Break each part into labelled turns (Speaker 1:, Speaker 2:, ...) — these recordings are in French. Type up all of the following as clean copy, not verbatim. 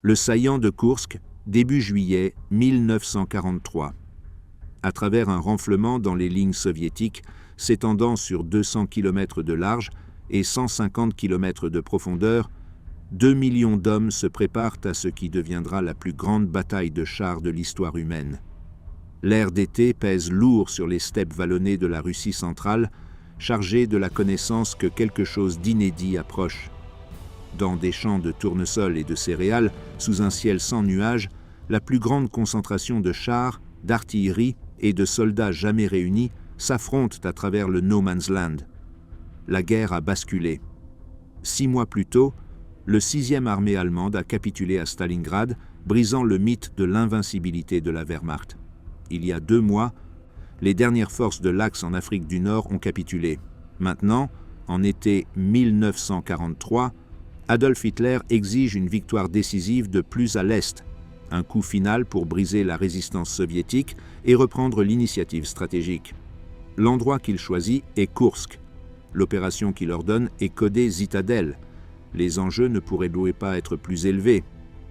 Speaker 1: Le saillant de Koursk, début juillet 1943. À travers un renflement dans les lignes soviétiques s'étendant sur 200 km de large et 150 km de profondeur, 2 millions d'hommes se préparent à ce qui deviendra la plus grande bataille de chars de l'histoire humaine. L'air d'été pèse lourd sur les steppes vallonnées de la Russie centrale, chargées de la connaissance que quelque chose d'inédit approche. Dans des champs de tournesol et de céréales, sous un ciel sans nuages, la plus grande concentration de chars, d'artillerie et de soldats jamais réunis s'affrontent à travers le No Man's Land. La guerre a basculé. 6 mois plus tôt, le 6e armée allemande a capitulé à Stalingrad, brisant le mythe de l'invincibilité de la Wehrmacht. Il y a 2 mois, les dernières forces de l'Axe en Afrique du Nord ont capitulé. Maintenant, en été 1943, Adolf Hitler exige une victoire décisive de plus à l'Est, un coup final pour briser la résistance soviétique et reprendre l'initiative stratégique. L'endroit qu'il choisit est Koursk. L'opération qu'il ordonne est codée Zitadelle. Les enjeux ne pourraient pas être plus élevés.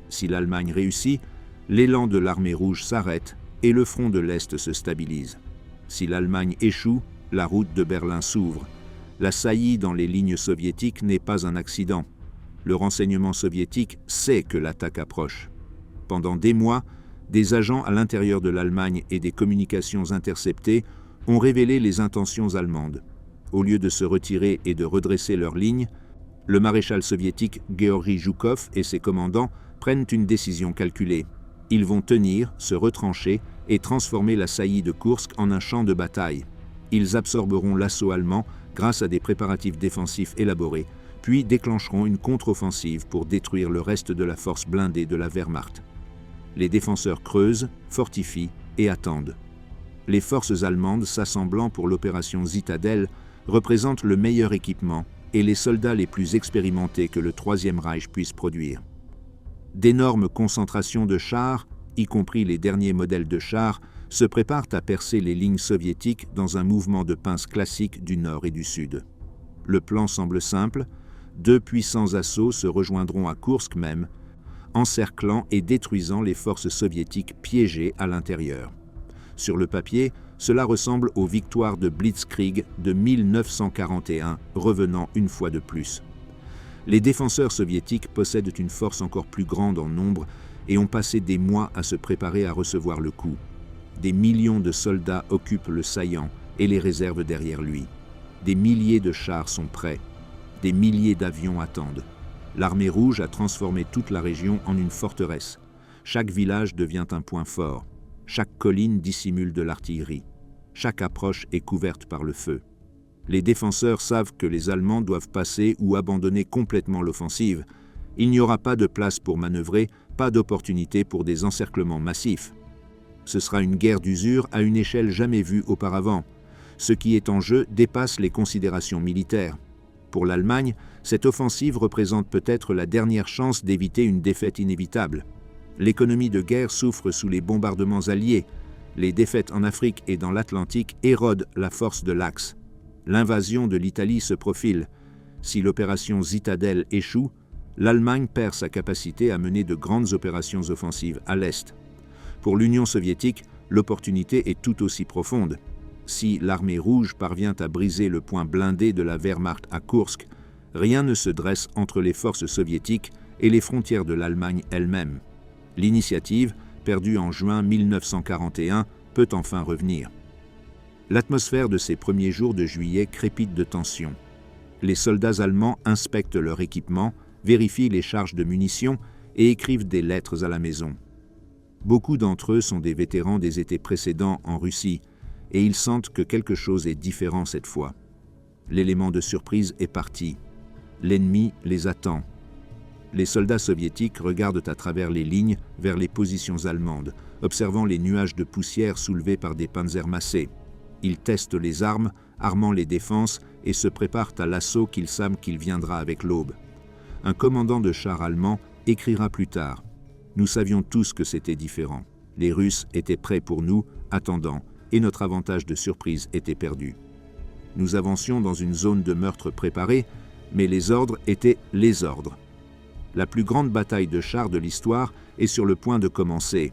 Speaker 1: Si l'Allemagne réussit, l'élan de l'armée rouge s'arrête et le front de l'Est se stabilise. Si l'Allemagne échoue, la route de Berlin s'ouvre. La saillie dans les lignes soviétiques n'est pas un accident. Le renseignement soviétique sait que l'attaque approche. Pendant des mois, des agents à l'intérieur de l'Allemagne et des communications interceptées ont révélé les intentions allemandes. Au lieu de se retirer et de redresser leurs lignes, le maréchal soviétique Georgi Zhukov et ses commandants prennent une décision calculée. Ils vont tenir, se retrancher et transformer la saillie de Koursk en un champ de bataille. Ils absorberont l'assaut allemand grâce à des préparatifs défensifs élaborés, puis déclencheront une contre-offensive pour détruire le reste de la force blindée de la Wehrmacht. Les défenseurs creusent, fortifient et attendent. Les forces allemandes s'assemblant pour l'opération Zitadelle représentent le meilleur équipement et les soldats les plus expérimentés que le Troisième Reich puisse produire. D'énormes concentrations de chars, y compris les derniers modèles de chars, se préparent à percer les lignes soviétiques dans un mouvement de pince classique du nord et du sud. Le plan semble simple, 2 puissants assauts se rejoindront à Koursk même, encerclant et détruisant les forces soviétiques piégées à l'intérieur. Sur le papier, cela ressemble aux victoires de Blitzkrieg de 1941, revenant une fois de plus. Les défenseurs soviétiques possèdent une force encore plus grande en nombre et ont passé des mois à se préparer à recevoir le coup. Des millions de soldats occupent le saillant et les réserves derrière lui. Des milliers de chars sont prêts. Des milliers d'avions attendent. L'armée rouge a transformé toute la région en une forteresse. Chaque village devient un point fort. Chaque colline dissimule de l'artillerie. Chaque approche est couverte par le feu. Les défenseurs savent que les Allemands doivent passer ou abandonner complètement l'offensive. Il n'y aura pas de place pour manœuvrer, pas d'opportunité pour des encerclements massifs. Ce sera une guerre d'usure à une échelle jamais vue auparavant. Ce qui est en jeu dépasse les considérations militaires. Pour l'Allemagne, cette offensive représente peut-être la dernière chance d'éviter une défaite inévitable. L'économie de guerre souffre sous les bombardements alliés. Les défaites en Afrique et dans l'Atlantique érodent la force de l'Axe. L'invasion de l'Italie se profile. Si l'opération Zitadelle échoue, l'Allemagne perd sa capacité à mener de grandes opérations offensives à l'Est. Pour l'Union soviétique, l'opportunité est tout aussi profonde. Si l'armée rouge parvient à briser le point blindé de la Wehrmacht à Koursk, rien ne se dresse entre les forces soviétiques et les frontières de l'Allemagne elle-même. L'initiative, perdue en juin 1941, peut enfin revenir. L'atmosphère de ces premiers jours de juillet crépite de tension. Les soldats allemands inspectent leur équipement, vérifient les charges de munitions et écrivent des lettres à la maison. Beaucoup d'entre eux sont des vétérans des étés précédents en Russie, et ils sentent que quelque chose est différent cette fois. L'élément de surprise est parti. L'ennemi les attend. Les soldats soviétiques regardent à travers les lignes vers les positions allemandes, observant les nuages de poussière soulevés par des panzers massés. Ils testent les armes, armant les défenses et se préparent à l'assaut qu'ils savent qu'il viendra avec l'aube. Un commandant de char allemand écrira plus tard « Nous savions tous que c'était différent. Les Russes étaient prêts pour nous, attendant, et notre avantage de surprise était perdu. Nous avancions dans une zone de meurtre préparée, mais les ordres étaient les ordres. La plus grande bataille de chars de l'histoire est sur le point de commencer.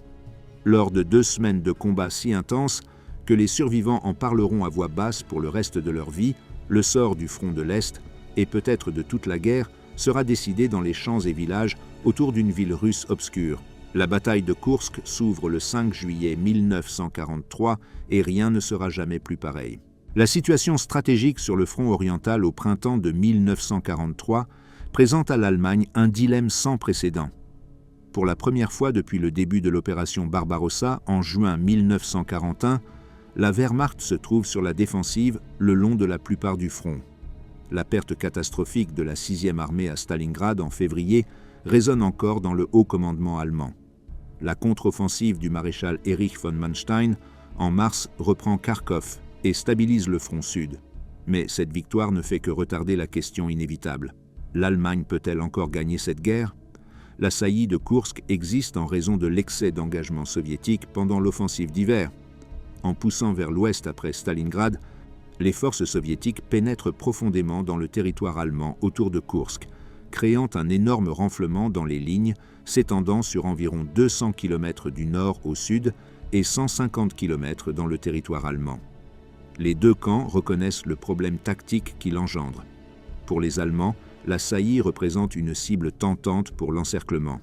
Speaker 1: Lors de 2 semaines de combats si intenses que les survivants en parleront à voix basse pour le reste de leur vie, le sort du front de l'Est, et peut-être de toute la guerre, sera décidé dans les champs et villages autour d'une ville russe obscure. La bataille de Koursk s'ouvre le 5 juillet 1943 et rien ne sera jamais plus pareil. La situation stratégique sur le front oriental au printemps de 1943 présente à l'Allemagne un dilemme sans précédent. Pour la première fois depuis le début de l'opération Barbarossa en juin 1941, la Wehrmacht se trouve sur la défensive le long de la plupart du front. La perte catastrophique de la 6e armée à Stalingrad en février résonne encore dans le haut commandement allemand. La contre-offensive du maréchal Erich von Manstein en mars reprend Kharkov et stabilise le front sud. Mais cette victoire ne fait que retarder la question inévitable. L'Allemagne peut-elle encore gagner cette guerre ? La saillie de Koursk existe en raison de l'excès d'engagement soviétique pendant l'offensive d'hiver. En poussant vers l'ouest après Stalingrad, les forces soviétiques pénètrent profondément dans le territoire allemand autour de Koursk, créant un énorme renflement dans les lignes s'étendant sur environ 200 km du nord au sud et 150 km dans le territoire allemand. Les deux camps reconnaissent le problème tactique qu'il engendre. Pour les Allemands, la saillie représente une cible tentante pour l'encerclement.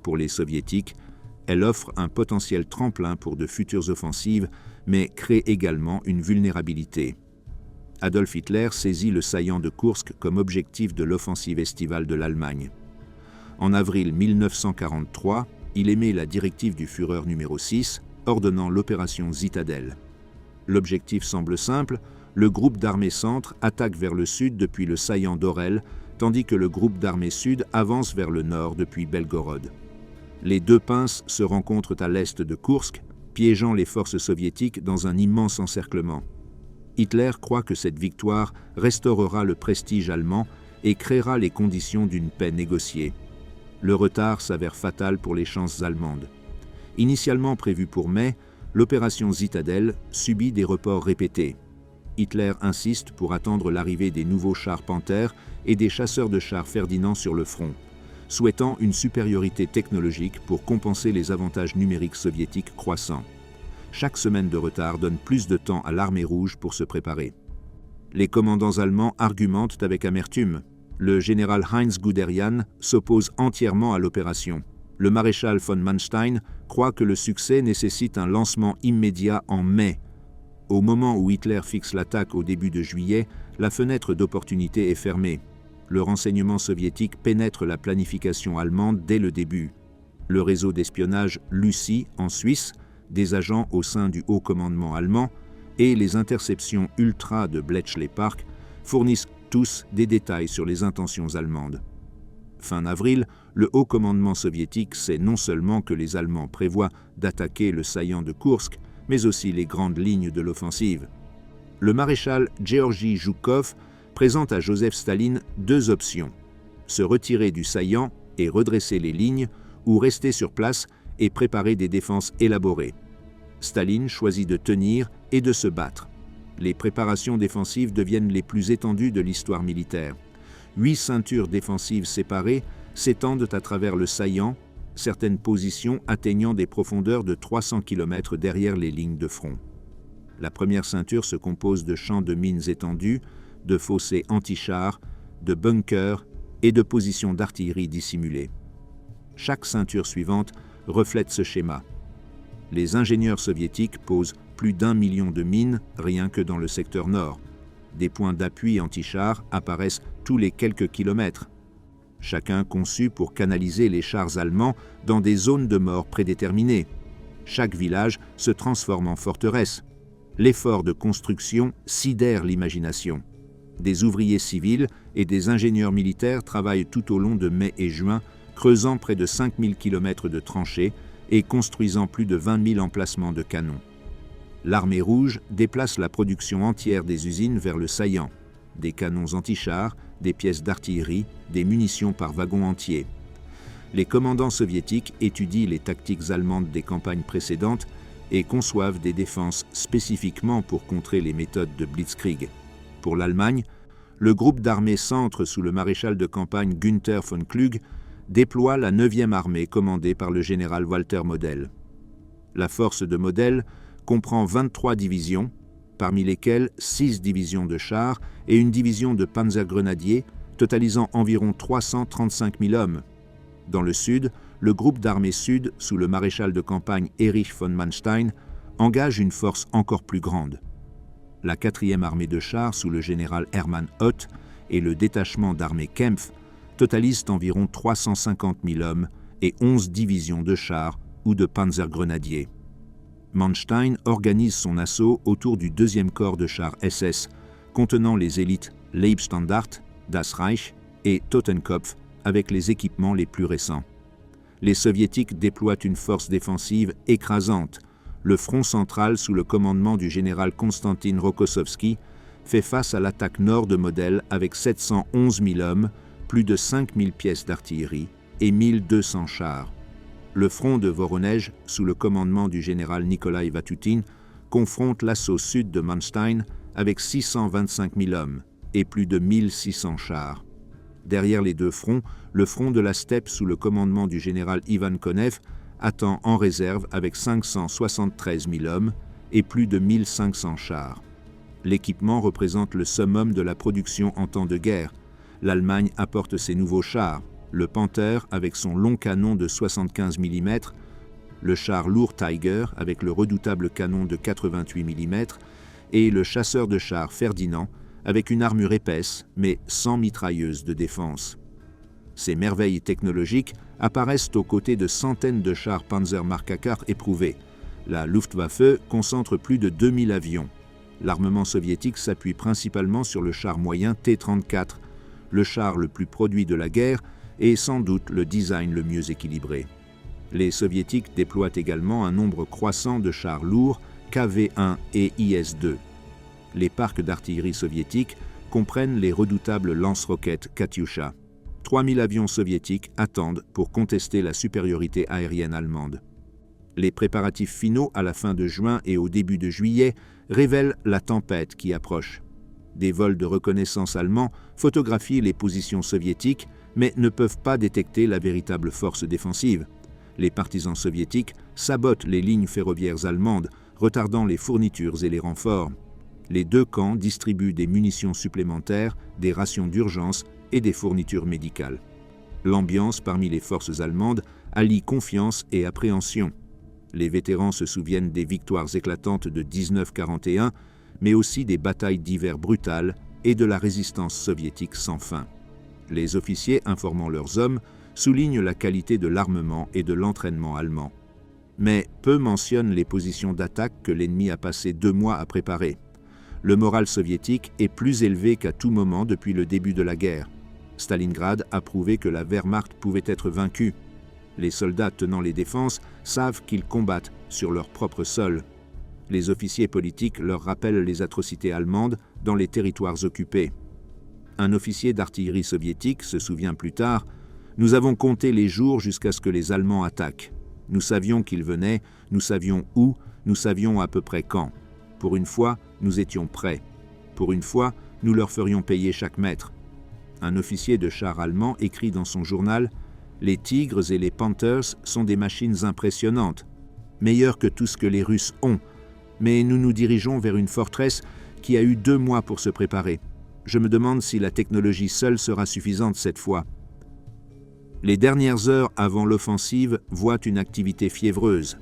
Speaker 1: Pour les Soviétiques, elle offre un potentiel tremplin pour de futures offensives, mais crée également une vulnérabilité. Adolf Hitler saisit le saillant de Koursk comme objectif de l'offensive estivale de l'Allemagne. En avril 1943, il émet la directive du Führer numéro 6, ordonnant l'opération Zitadelle. L'objectif semble simple, le groupe d'armées centre attaque vers le sud depuis le saillant d'Orel, tandis que le groupe d'armées sud avance vers le nord depuis Belgorod. Les deux pinces se rencontrent à l'est de Koursk, piégeant les forces soviétiques dans un immense encerclement. Hitler croit que cette victoire restaurera le prestige allemand et créera les conditions d'une paix négociée. Le retard s'avère fatal pour les chances allemandes. Initialement prévue pour mai, l'opération Zitadelle subit des reports répétés. Hitler insiste pour attendre l'arrivée des nouveaux chars Panther et des chasseurs de chars Ferdinand sur le front, souhaitant une supériorité technologique pour compenser les avantages numériques soviétiques croissants. Chaque semaine de retard donne plus de temps à l'armée rouge pour se préparer. Les commandants allemands argumentent avec amertume. Le général Heinz Guderian s'oppose entièrement à l'opération. Le maréchal von Manstein croit que le succès nécessite un lancement immédiat en mai. Au moment où Hitler fixe l'attaque au début de juillet, la fenêtre d'opportunité est fermée. Le renseignement soviétique pénètre la planification allemande dès le début. Le réseau d'espionnage Lucie en Suisse, des agents au sein du haut commandement allemand et les interceptions ultra de Bletchley Park fournissent tous des détails sur les intentions allemandes. Fin avril, le haut commandement soviétique sait non seulement que les Allemands prévoient d'attaquer le saillant de Koursk, mais aussi les grandes lignes de l'offensive. Le maréchal Georgi Zhukov présente à Joseph Staline deux options: se retirer du saillant et redresser les lignes, ou rester sur place et préparer des défenses élaborées. Staline choisit de tenir et de se battre. Les préparations défensives deviennent les plus étendues de l'histoire militaire. 8 ceintures défensives séparées s'étendent à travers le saillant, certaines positions atteignant des profondeurs de 300 km derrière les lignes de front. La première ceinture se compose de champs de mines étendus, de fossés anti-chars, de bunkers et de positions d'artillerie dissimulées. Chaque ceinture suivante reflète ce schéma. Les ingénieurs soviétiques posent plus d'1 million de mines rien que dans le secteur nord. Des points d'appui anti-chars apparaissent tous les quelques kilomètres. Chacun conçu pour canaliser les chars allemands dans des zones de mort prédéterminées. Chaque village se transforme en forteresse. L'effort de construction sidère l'imagination. Des ouvriers civils et des ingénieurs militaires travaillent tout au long de mai et juin, creusant près de 5000 km de tranchées et construisant plus de 20 000 emplacements de canons. L'armée rouge déplace la production entière des usines vers le saillant. Des canons anti-chars, des pièces d'artillerie, des munitions par wagon entier. Les commandants soviétiques étudient les tactiques allemandes des campagnes précédentes et conçoivent des défenses spécifiquement pour contrer les méthodes de Blitzkrieg. Pour l'Allemagne, le groupe d'armées centre sous le maréchal de campagne Günther von Klug déploie la 9e armée commandée par le général Walter Model. La force de Model comprend 23 divisions, parmi lesquelles 6 divisions de chars et une division de panzergrenadiers, totalisant environ 335 000 hommes. Dans le sud, le groupe d'armées sud, sous le maréchal de campagne Erich von Manstein, engage une force encore plus grande. La 4e armée de chars, sous le général Hermann Ott, et le détachement d'armée Kempf, totalisent environ 350 000 hommes et 11 divisions de chars ou de panzergrenadiers. Manstein organise son assaut autour du 2e corps de chars SS, contenant les élites Leibstandart, Das Reich et Totenkopf, avec les équipements les plus récents. Les Soviétiques déploient une force défensive écrasante. Le front central, sous le commandement du général Konstantin Rokossovski, fait face à l'attaque nord de Model avec 711 000 hommes, plus de 5 000 pièces d'artillerie et 1200 chars. Le front de Voronej, sous le commandement du général Nikolai Vatutin, confronte l'assaut sud de Manstein avec 625 000 hommes et plus de 1600 chars. Derrière les deux fronts, le front de la steppe sous le commandement du général Ivan Konev attend en réserve avec 573 000 hommes et plus de 1500 chars. L'équipement représente le summum de la production en temps de guerre. L'Allemagne apporte ses nouveaux chars, le Panther avec son long canon de 75 mm, le char lourd Tiger avec le redoutable canon de 88 mm et le chasseur de chars Ferdinand avec une armure épaisse mais sans mitrailleuse de défense. Ces merveilles technologiques apparaissent aux côtés de centaines de chars Panzer Mark-IV éprouvés. La Luftwaffe concentre plus de 2000 avions. L'armement soviétique s'appuie principalement sur le char moyen T-34, le char le plus produit de la guerre et sans doute le design le mieux équilibré. Les Soviétiques déploient également un nombre croissant de chars lourds KV-1 et IS-2. Les parcs d'artillerie soviétiques comprennent les redoutables lance-roquettes Katyusha. 3000 avions soviétiques attendent pour contester la supériorité aérienne allemande. Les préparatifs finaux à la fin de juin et au début de juillet révèlent la tempête qui approche. Des vols de reconnaissance allemands photographient les positions soviétiques, mais ne peuvent pas détecter la véritable force défensive. Les partisans soviétiques sabotent les lignes ferroviaires allemandes, retardant les fournitures et les renforts. Les deux camps distribuent des munitions supplémentaires, des rations d'urgence et des fournitures médicales. L'ambiance parmi les forces allemandes allie confiance et appréhension. Les vétérans se souviennent des victoires éclatantes de 1941, mais aussi des batailles d'hiver brutales et de la résistance soviétique sans fin. Les officiers informant leurs hommes soulignent la qualité de l'armement et de l'entraînement allemand. Mais peu mentionnent les positions d'attaque que l'ennemi a passé 2 mois à préparer. Le moral soviétique est plus élevé qu'à tout moment depuis le début de la guerre. Stalingrad a prouvé que la Wehrmacht pouvait être vaincue. Les soldats tenant les défenses savent qu'ils combattent sur leur propre sol. Les officiers politiques leur rappellent les atrocités allemandes dans les territoires occupés. Un officier d'artillerie soviétique se souvient plus tard « Nous avons compté les jours jusqu'à ce que les Allemands attaquent. Nous savions qu'ils venaient, nous savions où, nous savions à peu près quand. Pour une fois, nous étions prêts. Pour une fois, nous leur ferions payer chaque mètre. » Un officier de char allemand écrit dans son journal « Les Tigres et les Panthers sont des machines impressionnantes, meilleures que tout ce que les Russes ont, mais nous nous dirigeons vers une forteresse qui a eu 2 mois pour se préparer. Je me demande si la technologie seule sera suffisante cette fois. » Les dernières heures avant l'offensive voient une activité fiévreuse.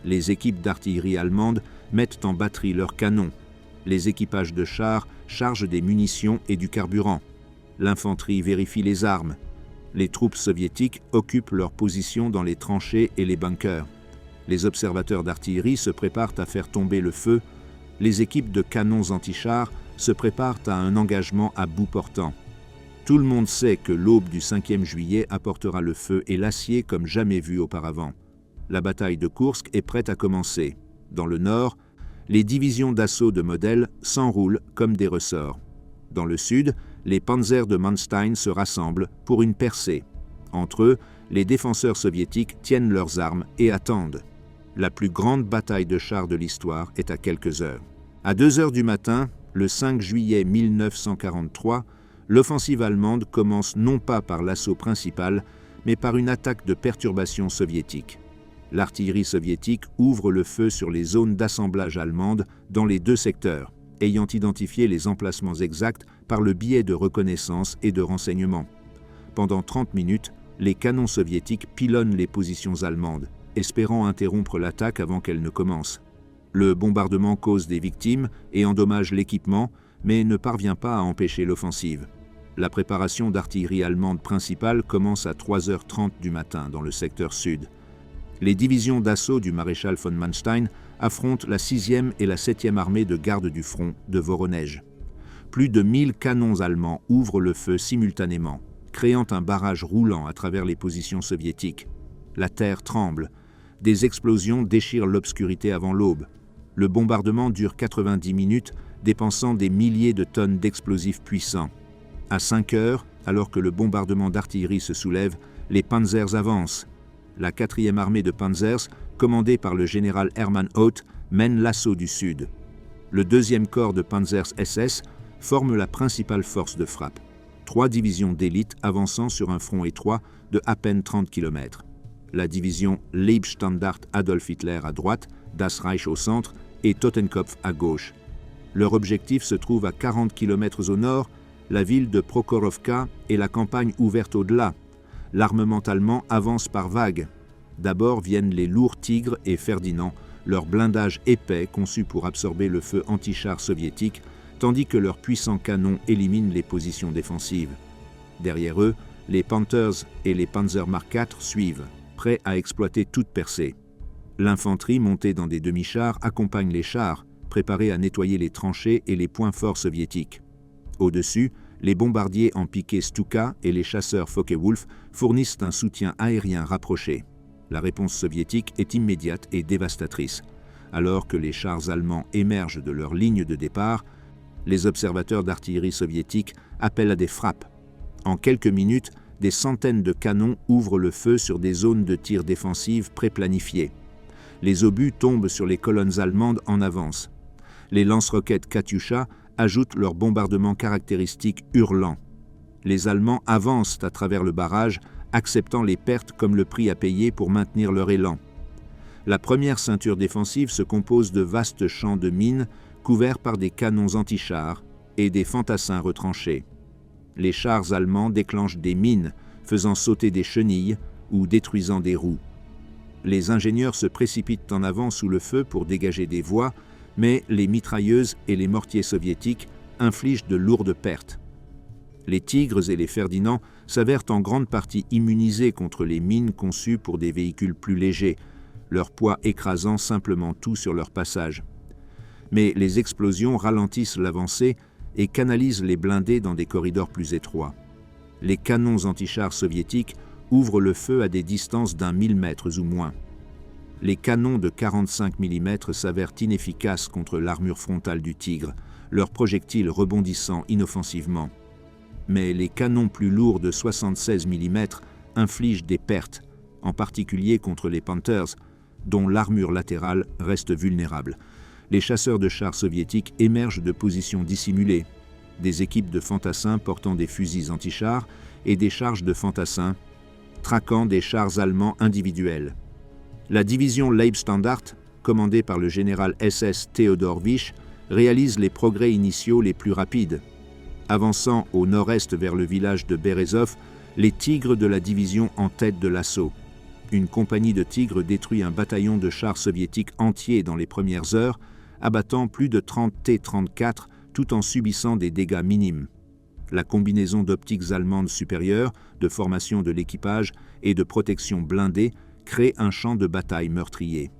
Speaker 1: Les équipes d'artillerie allemandes mettent en batterie leurs canons. Les équipages de chars chargent des munitions et du carburant. L'infanterie vérifie les armes. Les troupes soviétiques occupent leurs positions dans les tranchées et les bunkers. Les observateurs d'artillerie se préparent à faire tomber le feu. Les équipes de canons anti-chars se préparent à un engagement à bout portant. Tout le monde sait que l'aube du 5e juillet apportera le feu et l'acier comme jamais vu auparavant. La bataille de Koursk est prête à commencer. Dans le nord, les divisions d'assaut de Model s'enroulent comme des ressorts. Dans le sud, les panzers de Manstein se rassemblent pour une percée. Entre eux, les défenseurs soviétiques tiennent leurs armes et attendent. La plus grande bataille de chars de l'histoire est à quelques heures. À 2 heures du matin, le 5 juillet 1943, l'offensive allemande commence non pas par l'assaut principal, mais par une attaque de perturbation soviétique. L'artillerie soviétique ouvre le feu sur les zones d'assemblage allemandes dans les deux secteurs, ayant identifié les emplacements exacts par le biais de reconnaissance et de renseignement. Pendant 30 minutes, les canons soviétiques pilonnent les positions allemandes, espérant interrompre l'attaque avant qu'elle ne commence. Le bombardement cause des victimes et endommage l'équipement, mais ne parvient pas à empêcher l'offensive. La préparation d'artillerie allemande principale commence à 3h30 du matin dans le secteur sud. Les divisions d'assaut du maréchal von Manstein affrontent la 6e et la 7e armée de garde du front de Voronej. Plus de 1000 canons allemands ouvrent le feu simultanément, créant un barrage roulant à travers les positions soviétiques. La terre tremble. Des explosions déchirent l'obscurité avant l'aube. Le bombardement dure 90 minutes, dépensant des milliers de tonnes d'explosifs puissants. À 5 heures, alors que le bombardement d'artillerie se soulève, les Panzers avancent. La 4e armée de Panzers, commandée par le général Hermann Hoth, mène l'assaut du Sud. Le 2e corps de Panzers SS forme la principale force de frappe. 3 divisions d'élite avançant sur un front étroit de à peine 30 km. La division Leibstandart Adolf Hitler à droite, Das Reich au centre et Totenkopf à gauche. Leur objectif se trouve à 40 km au nord, la ville de Prokhorovka et la campagne ouverte au-delà. L'armement allemand avance par vagues. D'abord viennent les lourds Tigres et Ferdinand, leur blindage épais conçu pour absorber le feu anti-char soviétique, tandis que leurs puissants canons éliminent les positions défensives. Derrière eux, les Panthers et les Panzer Mark IV suivent, prêts à exploiter toute percée. L'infanterie montée dans des demi-chars accompagne les chars, préparés à nettoyer les tranchées et les points forts soviétiques. Au-dessus, les bombardiers en piqué Stuka et les chasseurs Focke-Wulf fournissent un soutien aérien rapproché. La réponse soviétique est immédiate et dévastatrice. Alors que les chars allemands émergent de leur ligne de départ, les observateurs d'artillerie soviétique appellent à des frappes. En quelques minutes, des centaines de canons ouvrent le feu sur des zones de tir défensives préplanifiées. Les obus tombent sur les colonnes allemandes en avance. Les lance-roquettes Katyusha ajoutent leur bombardement caractéristique hurlant. Les Allemands avancent à travers le barrage, acceptant les pertes comme le prix à payer pour maintenir leur élan. La première ceinture défensive se compose de vastes champs de mines couverts par des canons anti-chars et des fantassins retranchés. Les chars allemands déclenchent des mines, faisant sauter des chenilles ou détruisant des roues. Les ingénieurs se précipitent en avant sous le feu pour dégager des voies, mais les mitrailleuses et les mortiers soviétiques infligent de lourdes pertes. Les Tigres et les Ferdinand s'avèrent en grande partie immunisés contre les mines conçues pour des véhicules plus légers, leur poids écrasant simplement tout sur leur passage. Mais les explosions ralentissent l'avancée et canalisent les blindés dans des corridors plus étroits. Les canons anti-chars soviétiques ouvrent le feu à des distances d'1 000 mètres ou moins. Les canons de 45 mm s'avèrent inefficaces contre l'armure frontale du Tigre, leurs projectiles rebondissant inoffensivement. Mais les canons plus lourds de 76 mm infligent des pertes, en particulier contre les Panthers, dont l'armure latérale reste vulnérable. Les chasseurs de chars soviétiques émergent de positions dissimulées, des équipes de fantassins portant des fusils anti-chars et des charges de fantassins traquant des chars allemands individuels. La division Leibstandart, commandée par le général SS Theodor Wisch, réalise les progrès initiaux les plus rapides. Avançant au nord-est vers le village de Berezov, les Tigres de la division en tête de l'assaut. Une compagnie de Tigres détruit un bataillon de chars soviétiques entier dans les premières heures, abattant plus de 30 T-34 tout en subissant des dégâts minimes. La combinaison d'optiques allemandes supérieures, de formation de l'équipage et de protection blindée crée un champ de bataille meurtrier.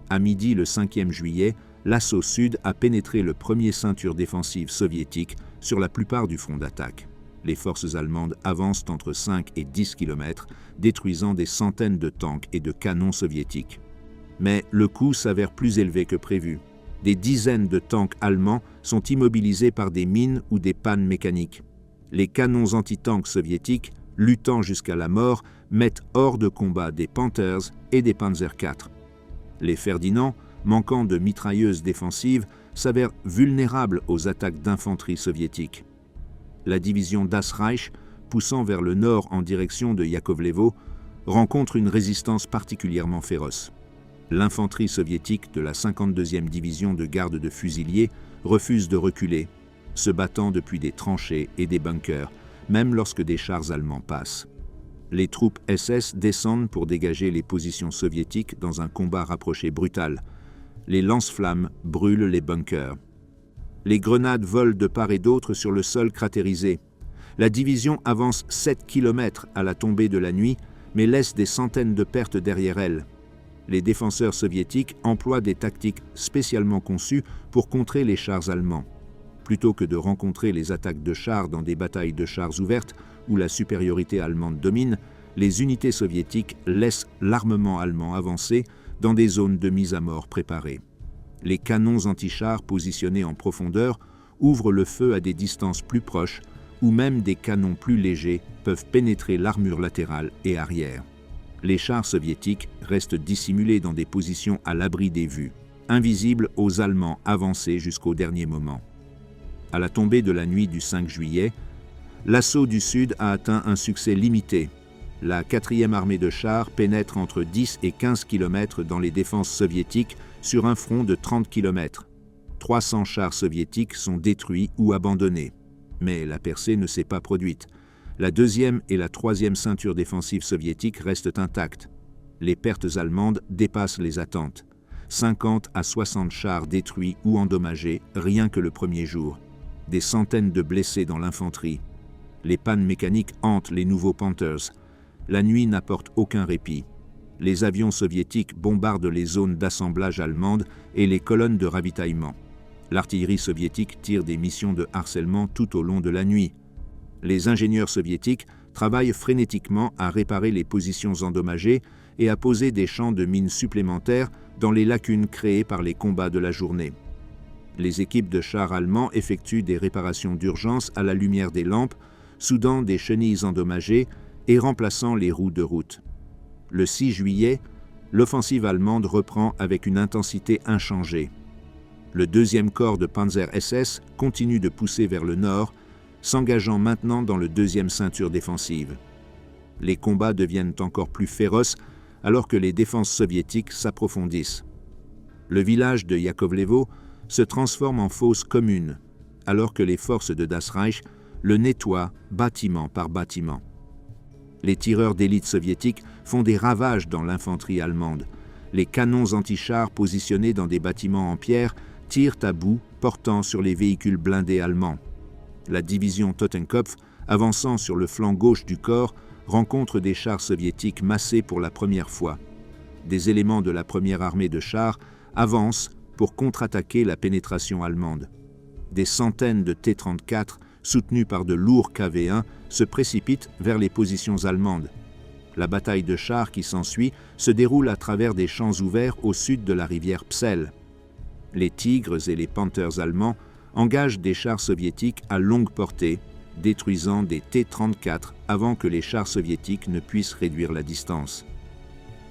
Speaker 1: À midi le 5e juillet, l'assaut sud a pénétré le premier ceinture défensive soviétique sur la plupart du front d'attaque. Les forces allemandes avancent entre 5 et 10 km, détruisant des centaines de tanks et de canons soviétiques. Mais le coût s'avère plus élevé que prévu. Des dizaines de tanks allemands sont immobilisés par des mines ou des pannes mécaniques. Les canons anti-tanks soviétiques, luttant jusqu'à la mort, mettent hors de combat des Panthers et des Panzer IV. Les Ferdinand, manquant de mitrailleuses défensives, s'avèrent vulnérables aux attaques d'infanterie soviétique. La division Das Reich, poussant vers le nord en direction de Yakovlevo, rencontre une résistance particulièrement féroce. L'infanterie soviétique de la 52e division de garde de fusiliers refuse de reculer, se battant depuis des tranchées et des bunkers, même lorsque des chars allemands passent. Les troupes SS descendent pour dégager les positions soviétiques dans un combat rapproché brutal. Les lance-flammes brûlent les bunkers. Les grenades volent de part et d'autre sur le sol cratérisé. La division avance 7 km à la tombée de la nuit, mais laisse des centaines de pertes derrière elle. Les défenseurs soviétiques emploient des tactiques spécialement conçues pour contrer les chars allemands. Plutôt que de rencontrer les attaques de chars dans des batailles de chars ouvertes où la supériorité allemande domine, les unités soviétiques laissent l'armement allemand avancer dans des zones de mise à mort préparées. Les canons antichars positionnés en profondeur ouvrent le feu à des distances plus proches où même des canons plus légers peuvent pénétrer l'armure latérale et arrière. Les chars soviétiques restent dissimulés dans des positions à l'abri des vues, invisibles aux Allemands avancés jusqu'au dernier moment. À la tombée de la nuit du 5 juillet, l'assaut du Sud a atteint un succès limité. La 4e armée de chars pénètre entre 10 et 15 km dans les défenses soviétiques sur un front de 30 km. 300 chars soviétiques sont détruits ou abandonnés. Mais la percée ne s'est pas produite. La 2e et la 3e ceinture défensive soviétique restent intactes. Les pertes allemandes dépassent les attentes. 50 à 60 chars détruits ou endommagés rien que le premier jour. Des centaines de blessés dans l'infanterie. Les pannes mécaniques hantent les nouveaux Panthers. La nuit n'apporte aucun répit. Les avions soviétiques bombardent les zones d'assemblage allemandes et les colonnes de ravitaillement. L'artillerie soviétique tire des missions de harcèlement tout au long de la nuit. Les ingénieurs soviétiques travaillent frénétiquement à réparer les positions endommagées et à poser des champs de mines supplémentaires dans les lacunes créées par les combats de la journée. Les équipes de chars allemands effectuent des réparations d'urgence à la lumière des lampes, soudant des chenilles endommagées et remplaçant les roues de route. Le 6 juillet, l'offensive allemande reprend avec une intensité inchangée. Le 2e corps de Panzer SS continue de pousser vers le nord, s'engageant maintenant dans le 2e ceinture défensive. Les combats deviennent encore plus féroces alors que les défenses soviétiques s'approfondissent. Le village de Yakovlevo se transforme en fosse commune, alors que les forces de Das Reich le nettoient bâtiment par bâtiment. Les tireurs d'élite soviétiques font des ravages dans l'infanterie allemande. Les canons antichars positionnés dans des bâtiments en pierre tirent à bout, portant sur les véhicules blindés allemands. La division Totenkopf, avançant sur le flanc gauche du corps, rencontre des chars soviétiques massés pour la première fois. Des éléments de la première armée de chars avancent pour contre-attaquer la pénétration allemande. Des centaines de T-34, soutenus par de lourds KV-1, se précipitent vers les positions allemandes. La bataille de chars qui s'ensuit se déroule à travers des champs ouverts au sud de la rivière Psel. Les Tigres et les Panthers allemands engagent des chars soviétiques à longue portée, détruisant des T-34 avant que les chars soviétiques ne puissent réduire la distance.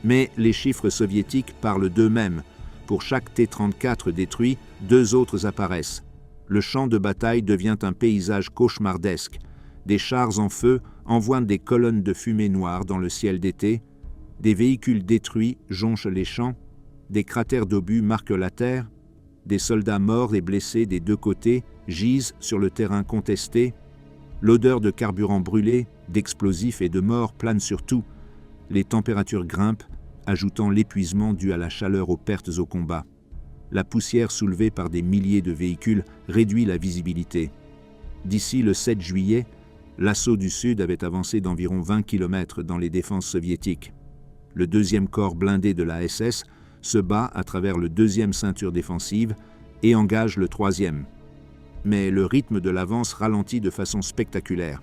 Speaker 1: Mais les chiffres soviétiques parlent d'eux-mêmes. Pour chaque T-34 détruit, 2 autres apparaissent. Le champ de bataille devient un paysage cauchemardesque. Des chars en feu envoient des colonnes de fumée noire dans le ciel d'été. Des véhicules détruits jonchent les champs. Des cratères d'obus marquent la terre. Des soldats morts et blessés des 2 côtés gisent sur le terrain contesté. L'odeur de carburant brûlé, d'explosifs et de morts plane sur tout. Les températures grimpent, ajoutant l'épuisement dû à la chaleur aux pertes au combat. La poussière soulevée par des milliers de véhicules réduit la visibilité. D'ici le 7 juillet, l'assaut du Sud avait avancé d'environ 20 km dans les défenses soviétiques. Le 2e corps blindé de la SS se bat à travers le 2e ceinture défensive et engage le 3e. Mais le rythme de l'avance ralentit de façon spectaculaire.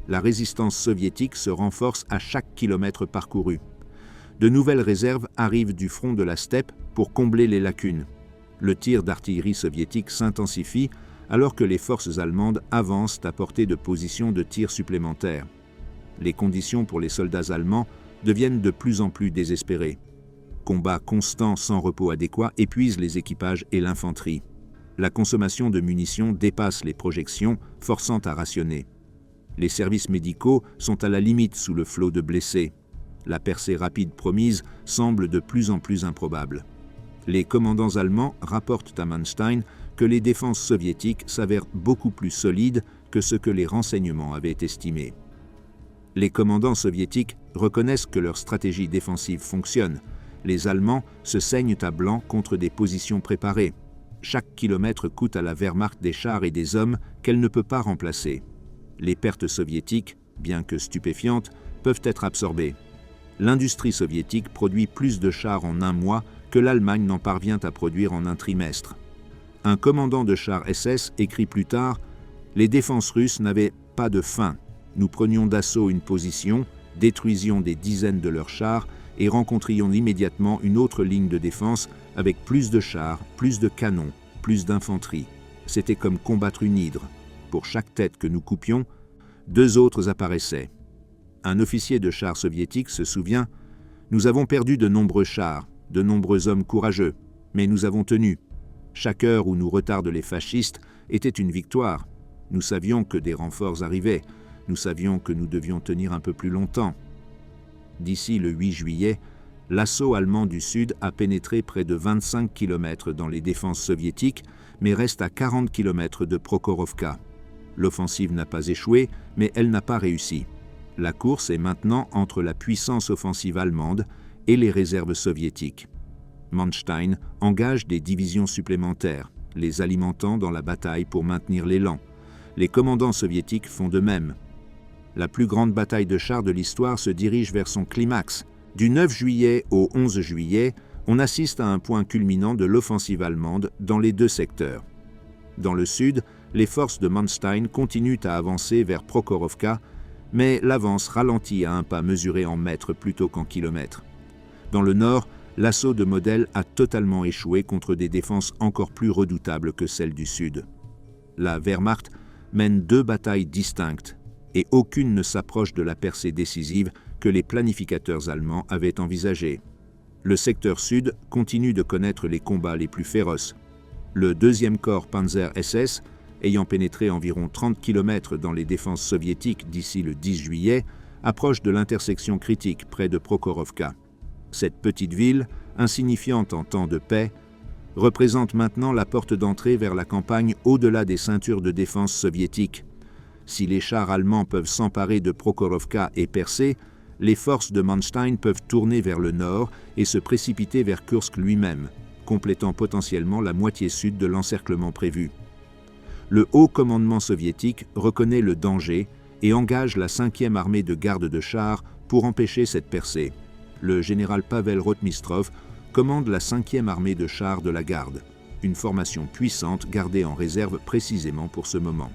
Speaker 1: La résistance soviétique se renforce à chaque kilomètre parcouru. De nouvelles réserves arrivent du front de la steppe pour combler les lacunes. Le tir d'artillerie soviétique s'intensifie alors que les forces allemandes avancent à portée de positions de tir supplémentaires. Les conditions pour les soldats allemands deviennent de plus en plus désespérées. Combats constants sans repos adéquat épuisent les équipages et l'infanterie. La consommation de munitions dépasse les projections, forçant à rationner. Les services médicaux sont à la limite sous le flot de blessés. La percée rapide promise semble de plus en plus improbable. Les commandants allemands rapportent à Manstein que les défenses soviétiques s'avèrent beaucoup plus solides que ce que les renseignements avaient estimé. Les commandants soviétiques reconnaissent que leur stratégie défensive fonctionne. Les Allemands se saignent à blanc contre des positions préparées. Chaque kilomètre coûte à la Wehrmacht des chars et des hommes qu'elle ne peut pas remplacer. Les pertes soviétiques, bien que stupéfiantes, peuvent être absorbées. L'industrie soviétique produit plus de chars en un mois que l'Allemagne n'en parvient à produire en un trimestre. Un commandant de chars SS écrit plus tard « Les défenses russes n'avaient pas de fin. Nous prenions d'assaut une position, détruisions des dizaines de leurs chars et rencontrions immédiatement une autre ligne de défense avec plus de chars, plus de canons, plus d'infanterie. C'était comme combattre une hydre. Pour chaque tête que nous coupions, 2 autres apparaissaient. » Un officier de chars soviétique se souvient « Nous avons perdu de nombreux chars, de nombreux hommes courageux, mais nous avons tenu. Chaque heure où nous retardent les fascistes était une victoire. Nous savions que des renforts arrivaient. Nous savions que nous devions tenir un peu plus longtemps. » D'ici le 8 juillet, l'assaut allemand du Sud a pénétré près de 25 km dans les défenses soviétiques, mais reste à 40 km de Prokhorovka. L'offensive n'a pas échoué, mais elle n'a pas réussi. La course est maintenant entre la puissance offensive allemande et les réserves soviétiques. Manstein engage des divisions supplémentaires, les alimentant dans la bataille pour maintenir l'élan. Les commandants soviétiques font de même. La plus grande bataille de chars de l'histoire se dirige vers son climax. Du 9 juillet au 11 juillet, on assiste à un point culminant de l'offensive allemande dans les 2 secteurs. Dans le sud, les forces de Manstein continuent à avancer vers Prokhorovka, mais l'avance ralentit à un pas mesuré en mètres plutôt qu'en kilomètres. Dans le nord, l'assaut de Model a totalement échoué contre des défenses encore plus redoutables que celles du sud. La Wehrmacht mène 2 batailles distinctes, et aucune ne s'approche de la percée décisive que les planificateurs allemands avaient envisagée. Le secteur sud continue de connaître les combats les plus féroces. Le 2e corps Panzer SS, ayant pénétré environ 30 km dans les défenses soviétiques d'ici le 10 juillet, approche de l'intersection critique près de Prokhorovka. Cette petite ville, insignifiante en temps de paix, représente maintenant la porte d'entrée vers la campagne au-delà des ceintures de défense soviétiques. Si les chars allemands peuvent s'emparer de Prokhorovka et percer, les forces de Manstein peuvent tourner vers le nord et se précipiter vers Kursk lui-même, complétant potentiellement la moitié sud de l'encerclement prévu. Le haut commandement soviétique reconnaît le danger et engage la 5e armée de garde de chars pour empêcher cette percée. Le général Pavel Rotmistrov commande la 5e armée de chars de la garde, une formation puissante gardée en réserve précisément pour ce moment.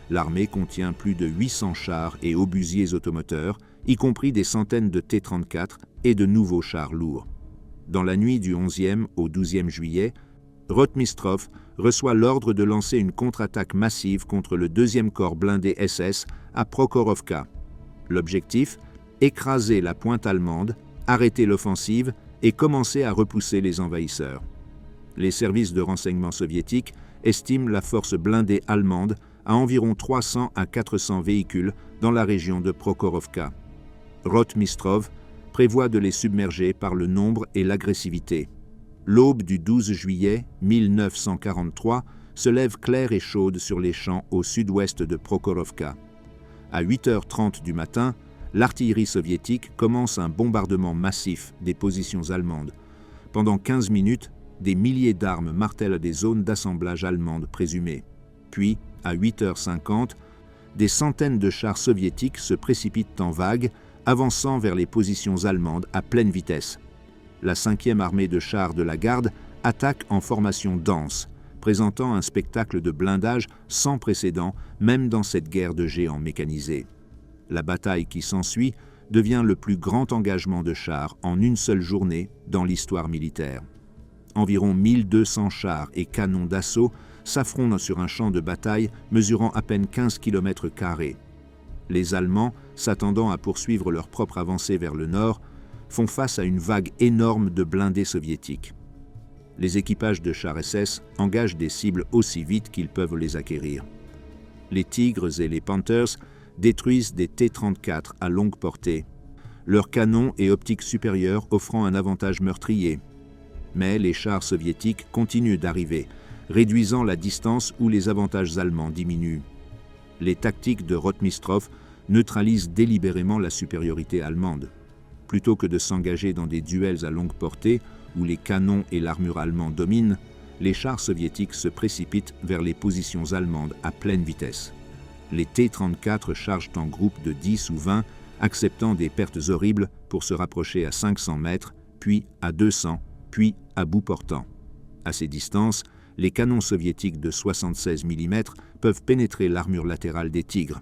Speaker 1: L'armée contient plus de 800 chars et obusiers automoteurs, y compris des centaines de T-34 et de nouveaux chars lourds. Dans la nuit du 11e au 12e juillet, Rotmistrov reçoit l'ordre de lancer une contre-attaque massive contre le 2e corps blindé SS à Prokhorovka. L'objectif, écraser la pointe allemande, arrêter l'offensive et commencer à repousser les envahisseurs. Les services de renseignement soviétiques estiment la force blindée allemande à environ 300 à 400 véhicules dans la région de Prokhorovka. Rotmistrov prévoit de les submerger par le nombre et l'agressivité. L'aube du 12 juillet 1943 se lève claire et chaude sur les champs au sud-ouest de Prokhorovka. À 8h30 du matin, l'artillerie soviétique commence un bombardement massif des positions allemandes. Pendant 15 minutes, des milliers d'armes martèlent des zones d'assemblage allemandes présumées. Puis, à 8h50, des centaines de chars soviétiques se précipitent en vague, avançant vers les positions allemandes à pleine vitesse. La 5e armée de chars de la garde attaque en formation dense, présentant un spectacle de blindage sans précédent, même dans cette guerre de géants mécanisés. La bataille qui s'ensuit devient le plus grand engagement de chars en une seule journée dans l'histoire militaire. Environ 1200 chars et canons d'assaut s'affrontent sur un champ de bataille mesurant à peine 15 km². Les Allemands, s'attendant à poursuivre leur propre avancée vers le nord, font face à une vague énorme de blindés soviétiques. Les équipages de chars SS engagent des cibles aussi vite qu'ils peuvent les acquérir. Les Tigres et les Panthers détruisent des T-34 à longue portée, leurs canons et optiques supérieures offrant un avantage meurtrier. Mais les chars soviétiques continuent d'arriver, réduisant la distance où les avantages allemands diminuent. Les tactiques de Rotmistrov neutralisent délibérément la supériorité allemande. Plutôt que de s'engager dans des duels à longue portée où les canons et l'armure allemande dominent, les chars soviétiques se précipitent vers les positions allemandes à pleine vitesse. Les T-34 chargent en groupe de 10 ou 20, acceptant des pertes horribles pour se rapprocher à 500 mètres, puis à 200, puis à bout portant. À ces distances, les canons soviétiques de 76 mm peuvent pénétrer l'armure latérale des Tigres.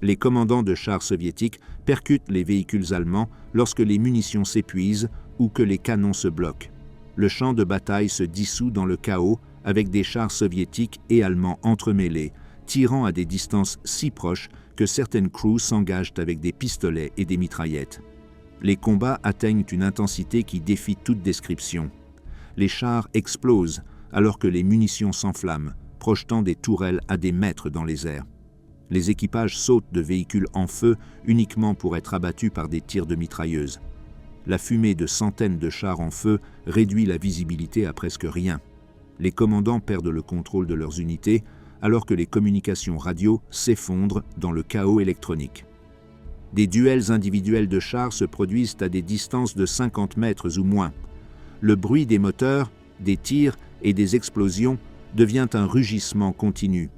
Speaker 1: Les commandants de chars soviétiques percutent les véhicules allemands lorsque les munitions s'épuisent ou que les canons se bloquent. Le champ de bataille se dissout dans le chaos avec des chars soviétiques et allemands entremêlés, tirant à des distances si proches que certaines crews s'engagent avec des pistolets et des mitraillettes. Les combats atteignent une intensité qui défie toute description. Les chars explosent alors que les munitions s'enflamment, projetant des tourelles à des mètres dans les airs. Les équipages sautent de véhicules en feu uniquement pour être abattus par des tirs de mitrailleuses. La fumée de centaines de chars en feu réduit la visibilité à presque rien. Les commandants perdent le contrôle de leurs unités alors que les communications radio s'effondrent dans le chaos électronique. Des duels individuels de chars se produisent à des distances de 50 mètres ou moins. Le bruit des moteurs, des tirs et des explosions devient un rugissement continu.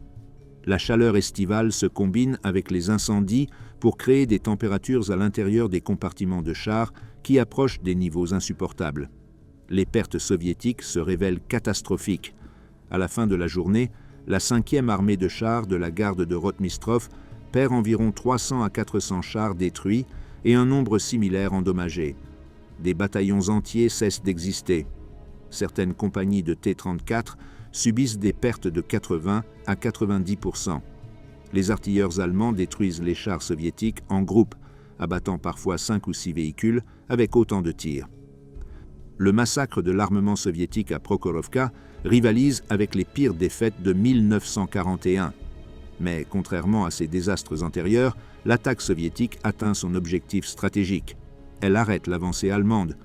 Speaker 1: La chaleur estivale se combine avec les incendies pour créer des températures à l'intérieur des compartiments de chars qui approchent des niveaux insupportables. Les pertes soviétiques se révèlent catastrophiques. À la fin de la journée, la 5e armée de chars de la garde de Rotmistrov perd environ 300 à 400 chars détruits et un nombre similaire endommagé. Des bataillons entiers cessent d'exister. Certaines compagnies de T-34 subissent des pertes de 80 à 90%. Les artilleurs allemands détruisent les chars soviétiques en groupe, abattant parfois 5 ou 6 véhicules avec autant de tirs. Le massacre de l'armement soviétique à Prokhorovka rivalise avec les pires défaites de 1941. Mais contrairement à ces désastres antérieurs, l'attaque soviétique atteint son objectif stratégique. Elle arrête l'avancée allemande.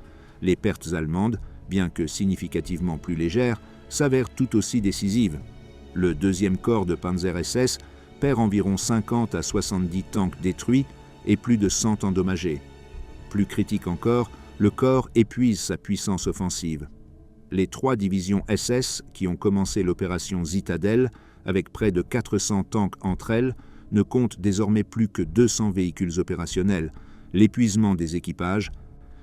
Speaker 1: Les pertes allemandes, bien que significativement plus légères, s'avèrent tout aussi décisives. Le 2e corps de Panzer SS perd environ 50 à 70 tanks détruits et plus de 100 endommagés. Plus critique encore, le corps épuise sa puissance offensive. Les 3 divisions SS qui ont commencé l'opération Zitadelle, avec près de 400 tanks entre elles, ne comptent désormais plus que 200 véhicules opérationnels. L'épuisement des équipages,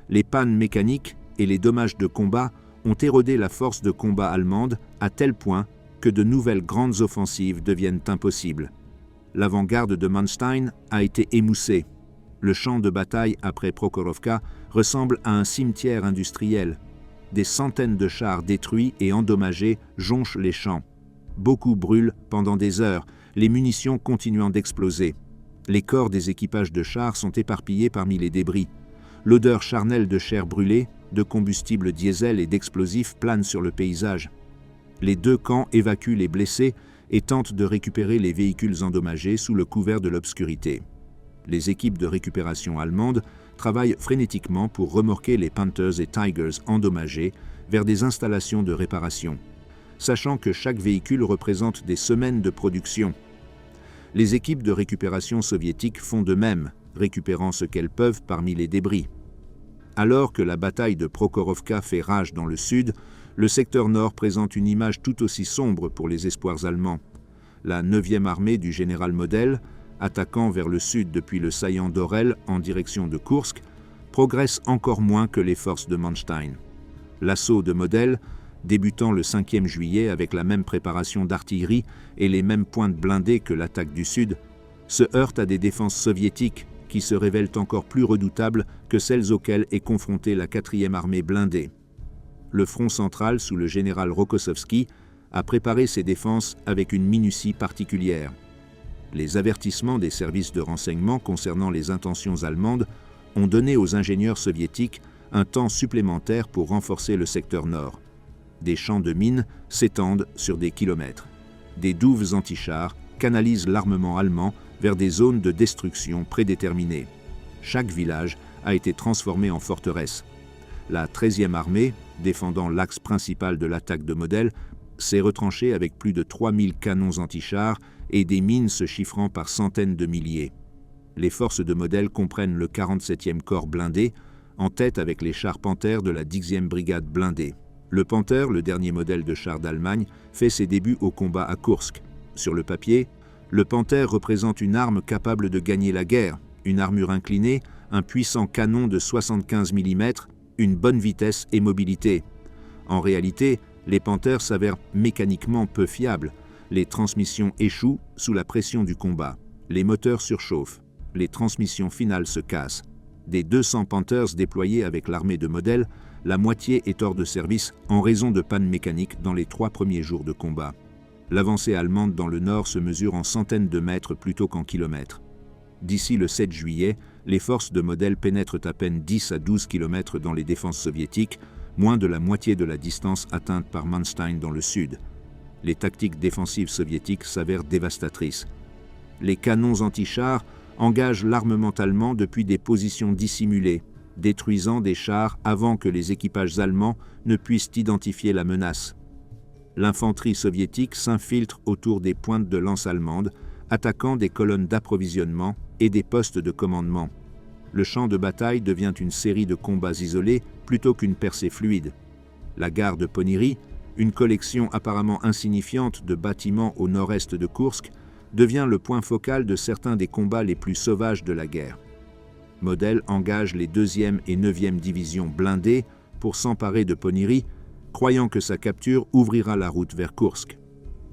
Speaker 1: les pannes mécaniques et les dommages de combat ont érodé la force de combat allemande à tel point que de nouvelles grandes offensives deviennent impossibles. L'avant-garde de Manstein a été émoussée. Le champ de bataille après Prokhorovka ressemble à un cimetière industriel. Des centaines de chars détruits et endommagés jonchent les champs. Beaucoup brûlent pendant des heures, les munitions continuant d'exploser. Les corps des équipages de chars sont éparpillés parmi les débris. L'odeur charnelle de chair brûlée, de combustible diesel et d'explosifs plane sur le paysage. Les 2 camps évacuent les blessés et tentent de récupérer les véhicules endommagés sous le couvert de l'obscurité. Les équipes de récupération allemandes travaillent frénétiquement pour remorquer les Panthers et Tigers endommagés vers des installations de réparation, sachant que chaque véhicule représente des semaines de production. Les équipes de récupération soviétiques font de même, récupérant ce qu'elles peuvent parmi les débris. Alors que la bataille de Prokhorovka fait rage dans le sud, le secteur nord présente une image tout aussi sombre pour les espoirs allemands. La 9e armée du général Model, attaquant vers le sud depuis le saillant d'Orel en direction de Koursk, progresse encore moins que les forces de Manstein. L'assaut de Model, débutant le 5e juillet avec la même préparation d'artillerie et les mêmes pointes blindées que l'attaque du sud, se heurte à des défenses soviétiques qui se révèlent encore plus redoutables que celles auxquelles est confrontée la 4e armée blindée. Le front central, sous le général Rokossovski, a préparé ses défenses avec une minutie particulière. Les avertissements des services de renseignement concernant les intentions allemandes ont donné aux ingénieurs soviétiques un temps supplémentaire pour renforcer le secteur nord. Des champs de mines s'étendent sur des kilomètres. Des douves antichars canalisent l'armement allemand vers des zones de destruction prédéterminées. Chaque village a été transformé en forteresse. La 13e armée, défendant l'axe principal de l'attaque de Model, s'est retranchée avec plus de 3000 canons antichars et des mines se chiffrant par centaines de milliers. Les forces de Model comprennent le 47e corps blindé, en tête avec les chars Panther de la 10e brigade blindée. Le Panther, le dernier modèle de char d'Allemagne, fait ses débuts au combat à Kursk. Sur le papier, le Panther représente une arme capable de gagner la guerre, une armure inclinée, un puissant canon de 75 mm, une bonne vitesse et mobilité. En réalité, les Panthers s'avèrent mécaniquement peu fiables. Les transmissions échouent sous la pression du combat. Les moteurs surchauffent. Les transmissions finales se cassent. Des 200 Panthers déployés avec l'armée de Model, la moitié est hors de service en raison de pannes mécaniques dans les 3 premiers jours de combat. L'avancée allemande dans le nord se mesure en centaines de mètres plutôt qu'en kilomètres. D'ici le 7 juillet, les forces de Model pénètrent à peine 10 à 12 km dans les défenses soviétiques, moins de la moitié de la distance atteinte par Manstein dans le sud. Les tactiques défensives soviétiques s'avèrent dévastatrices. Les canons antichars engagent l'armement allemand depuis des positions dissimulées, détruisant des chars avant que les équipages allemands ne puissent identifier la menace. L'infanterie soviétique s'infiltre autour des pointes de lance allemandes, attaquant des colonnes d'approvisionnement et des postes de commandement. Le champ de bataille devient une série de combats isolés plutôt qu'une percée fluide. La gare de Ponyry, une collection apparemment insignifiante de bâtiments au nord-est de Kursk, devient le point focal de certains des combats les plus sauvages de la guerre. Model engage les 2e et 9e divisions blindées pour s'emparer de Ponyry, croyant que sa capture ouvrira la route vers Kursk.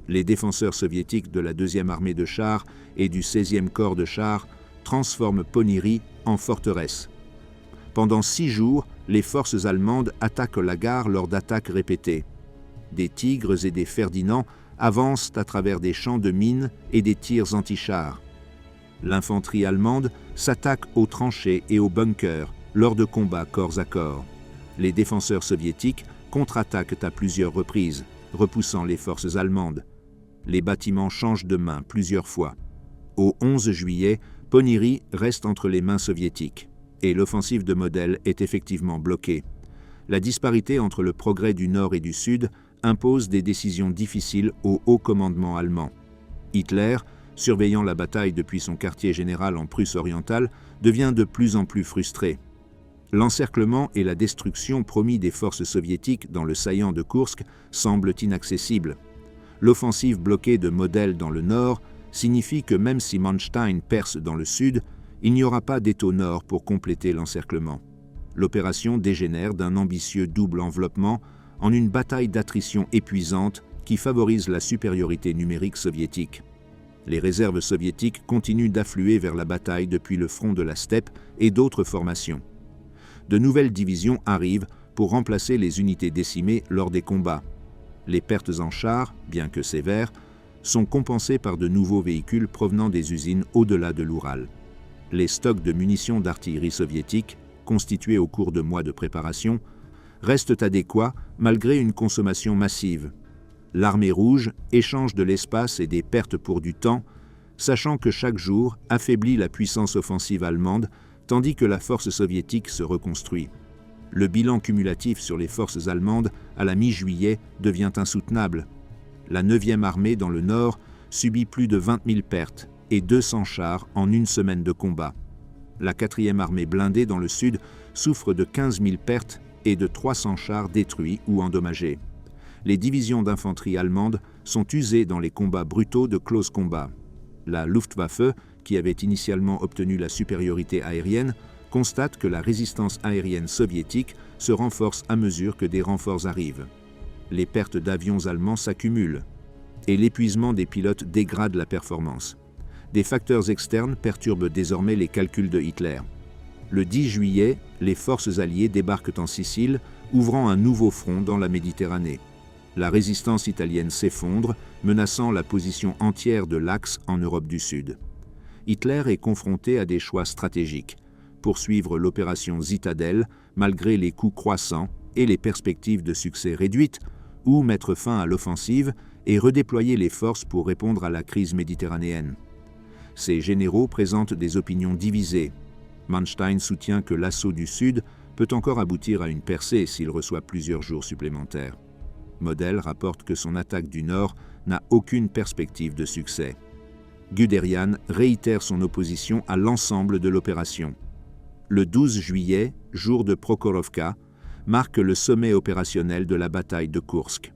Speaker 1: Les défenseurs soviétiques de la 2e armée de chars et du 16e corps de chars transforment Ponyry en forteresse. Pendant 6 jours, les forces allemandes attaquent la gare lors d'attaques répétées. Des Tigres et des Ferdinand avancent à travers des champs de mines et des tirs antichars. L'infanterie allemande s'attaque aux tranchées et aux bunkers lors de combats corps à corps. Les défenseurs soviétiques contre-attaquent à plusieurs reprises, repoussant les forces allemandes. Les bâtiments changent de main plusieurs fois. Au 11 juillet, Ponyry reste entre les mains soviétiques et l'offensive de Model est effectivement bloquée. La disparité entre le progrès du Nord et du Sud impose des décisions difficiles au haut commandement allemand. Hitler, surveillant la bataille depuis son quartier général en Prusse orientale, devient de plus en plus frustré. L'encerclement et la destruction promis des forces soviétiques dans le saillant de Kursk semblent inaccessibles. L'offensive bloquée de Model dans le nord signifie que même si Manstein perce dans le sud, il n'y aura pas d'étau nord pour compléter l'encerclement. L'opération dégénère d'un ambitieux double enveloppement en une bataille d'attrition épuisante qui favorise la supériorité numérique soviétique. Les réserves soviétiques continuent d'affluer vers la bataille depuis le front de la steppe et d'autres formations. De nouvelles divisions arrivent pour remplacer les unités décimées lors des combats. Les pertes en chars, bien que sévères, sont compensées par de nouveaux véhicules provenant des usines au-delà de l'Oural. Les stocks de munitions d'artillerie soviétique, constitués au cours de mois de préparation, restent adéquats malgré une consommation massive. L'armée rouge échange de l'espace et des pertes pour du temps, sachant que chaque jour affaiblit la puissance offensive allemande, tandis que la force soviétique se reconstruit. Le bilan cumulatif sur les forces allemandes à la mi-juillet devient insoutenable. La 9e armée dans le nord subit plus de 20 000 pertes et 200 chars en une semaine de combat. La 4e armée blindée dans le sud souffre de 15 000 pertes et de 300 chars détruits ou endommagés. Les divisions d'infanterie allemandes sont usées dans les combats brutaux de close combat. La Luftwaffe, qui avait initialement obtenu la supériorité aérienne, constate que la résistance aérienne soviétique se renforce à mesure que des renforts arrivent. Les pertes d'avions allemands s'accumulent et l'épuisement des pilotes dégrade la performance. Des facteurs externes perturbent désormais les calculs de Hitler. Le 10 juillet, les forces alliées débarquent en Sicile, ouvrant un nouveau front dans la Méditerranée. La résistance italienne s'effondre, menaçant la position entière de l'Axe en Europe du Sud. Hitler est confronté à des choix stratégiques: poursuivre l'opération Zitadelle malgré les coûts croissants et les perspectives de succès réduites, ou mettre fin à l'offensive et redéployer les forces pour répondre à la crise méditerranéenne. Ses généraux présentent des opinions divisées. Manstein soutient que l'assaut du Sud peut encore aboutir à une percée s'il reçoit plusieurs jours supplémentaires. Model rapporte que son attaque du Nord n'a aucune perspective de succès. Guderian réitère son opposition à l'ensemble de l'opération. Le 12 juillet, jour de Prokhorovka, marque le sommet opérationnel de la bataille de Koursk.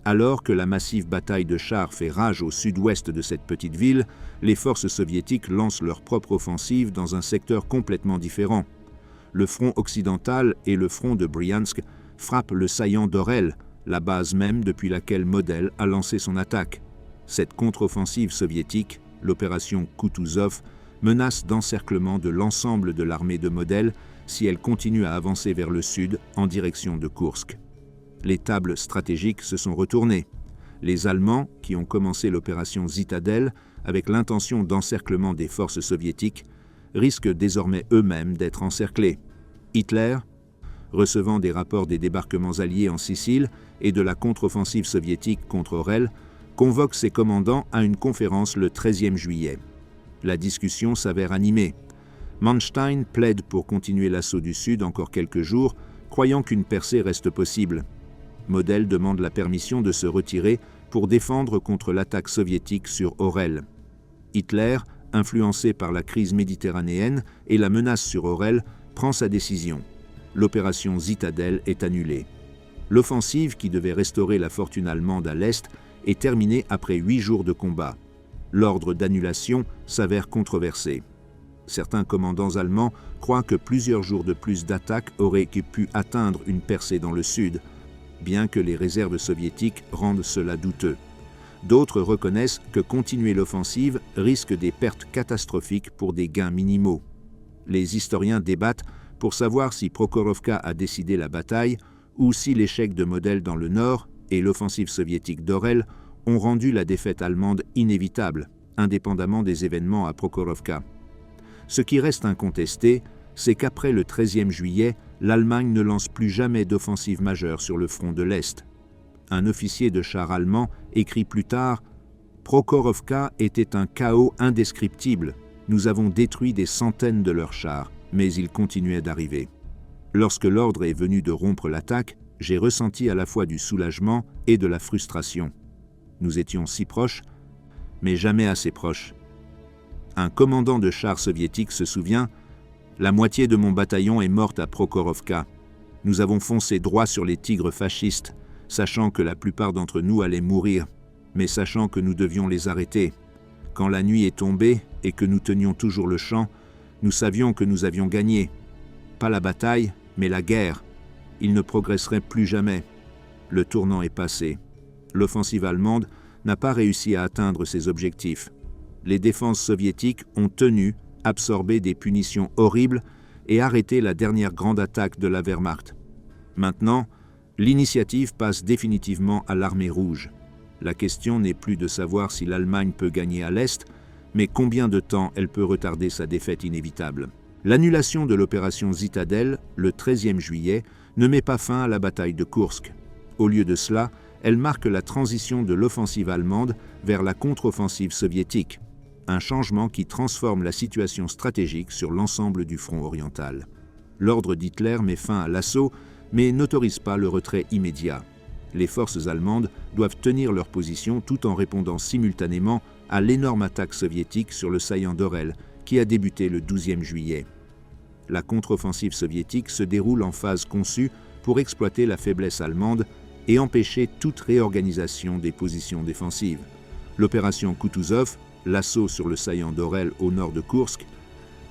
Speaker 1: Alors que la massive bataille de chars fait rage au sud-ouest de cette petite ville, les forces soviétiques lancent leur propre offensive dans un secteur complètement différent. Le front occidental et le front de Briansk frappent le saillant d'Orel, la base même depuis laquelle Model a lancé son attaque. Cette contre-offensive soviétique, l'opération Kutuzov, menace d'encerclement de l'ensemble de l'armée de Model si elle continue à avancer vers le sud en direction de Koursk. Les tables stratégiques se sont retournées. Les Allemands, qui ont commencé l'opération Zitadelle avec l'intention d'encerclement des forces soviétiques, risquent désormais eux-mêmes d'être encerclés. Hitler, recevant des rapports des débarquements alliés en Sicile et de la contre-offensive soviétique contre Orel, convoque ses commandants à une conférence le 13e juillet. La discussion s'avère animée. Manstein plaide pour continuer l'assaut du Sud encore quelques jours, croyant qu'une percée reste possible. Model demande la permission de se retirer pour défendre contre l'attaque soviétique sur Orel. Hitler, influencé par la crise méditerranéenne et la menace sur Orel, prend sa décision. L'opération Zitadelle est annulée. L'offensive, qui devait restaurer la fortune allemande à l'Est, est terminée après 8 jours de combat. L'ordre d'annulation s'avère controversé. Certains commandants allemands croient que plusieurs jours de plus d'attaques auraient pu atteindre une percée dans le sud, bien que les réserves soviétiques rendent cela douteux. D'autres reconnaissent que continuer l'offensive risque des pertes catastrophiques pour des gains minimaux. Les historiens débattent pour savoir si Prokhorovka a décidé la bataille ou si l'échec de Model dans le nord et l'offensive soviétique d'Orel ont rendu la défaite allemande inévitable, indépendamment des événements à Prokhorovka. Ce qui reste incontesté, c'est qu'après le 13e juillet, l'Allemagne ne lance plus jamais d'offensive majeure sur le front de l'Est. Un officier de char allemand écrit plus tard « Prokhorovka était un chaos indescriptible. Nous avons détruit des centaines de leurs chars, mais ils continuaient d'arriver. Lorsque l'ordre est venu de rompre l'attaque, j'ai ressenti à la fois du soulagement et de la frustration. Nous étions si proches, mais jamais assez proches. Un commandant de chars soviétique se souvient « La moitié de mon bataillon est morte à Prokhorovka. Nous avons foncé droit sur les tigres fascistes, sachant que la plupart d'entre nous allaient mourir, mais sachant que nous devions les arrêter. Quand la nuit est tombée et que nous tenions toujours le champ, nous savions que nous avions gagné. Pas la bataille, mais la guerre. Ils ne progresseraient plus jamais. Le tournant est passé. L'offensive allemande n'a pas réussi à atteindre ses objectifs. Les défenses soviétiques ont tenu, absorbé des punitions horribles et arrêté la dernière grande attaque de la Wehrmacht. Maintenant, l'initiative passe définitivement à l'armée rouge. La question n'est plus de savoir si l'Allemagne peut gagner à l'Est, mais combien de temps elle peut retarder sa défaite inévitable. L'annulation de l'opération Zitadelle, le 13e juillet, ne met pas fin à la bataille de Koursk. Au lieu de cela, elle marque la transition de l'offensive allemande vers la contre-offensive soviétique, un changement qui transforme la situation stratégique sur l'ensemble du front oriental. L'ordre d'Hitler met fin à l'assaut, mais n'autorise pas le retrait immédiat. Les forces allemandes doivent tenir leur position tout en répondant simultanément à l'énorme attaque soviétique sur le saillant d'Orel, qui a débuté le 12e juillet. La contre-offensive soviétique se déroule en phase conçue pour exploiter la faiblesse allemande et empêcher toute réorganisation des positions défensives. L'opération Kutuzov, l'assaut sur le saillant d'Orel au nord de Koursk,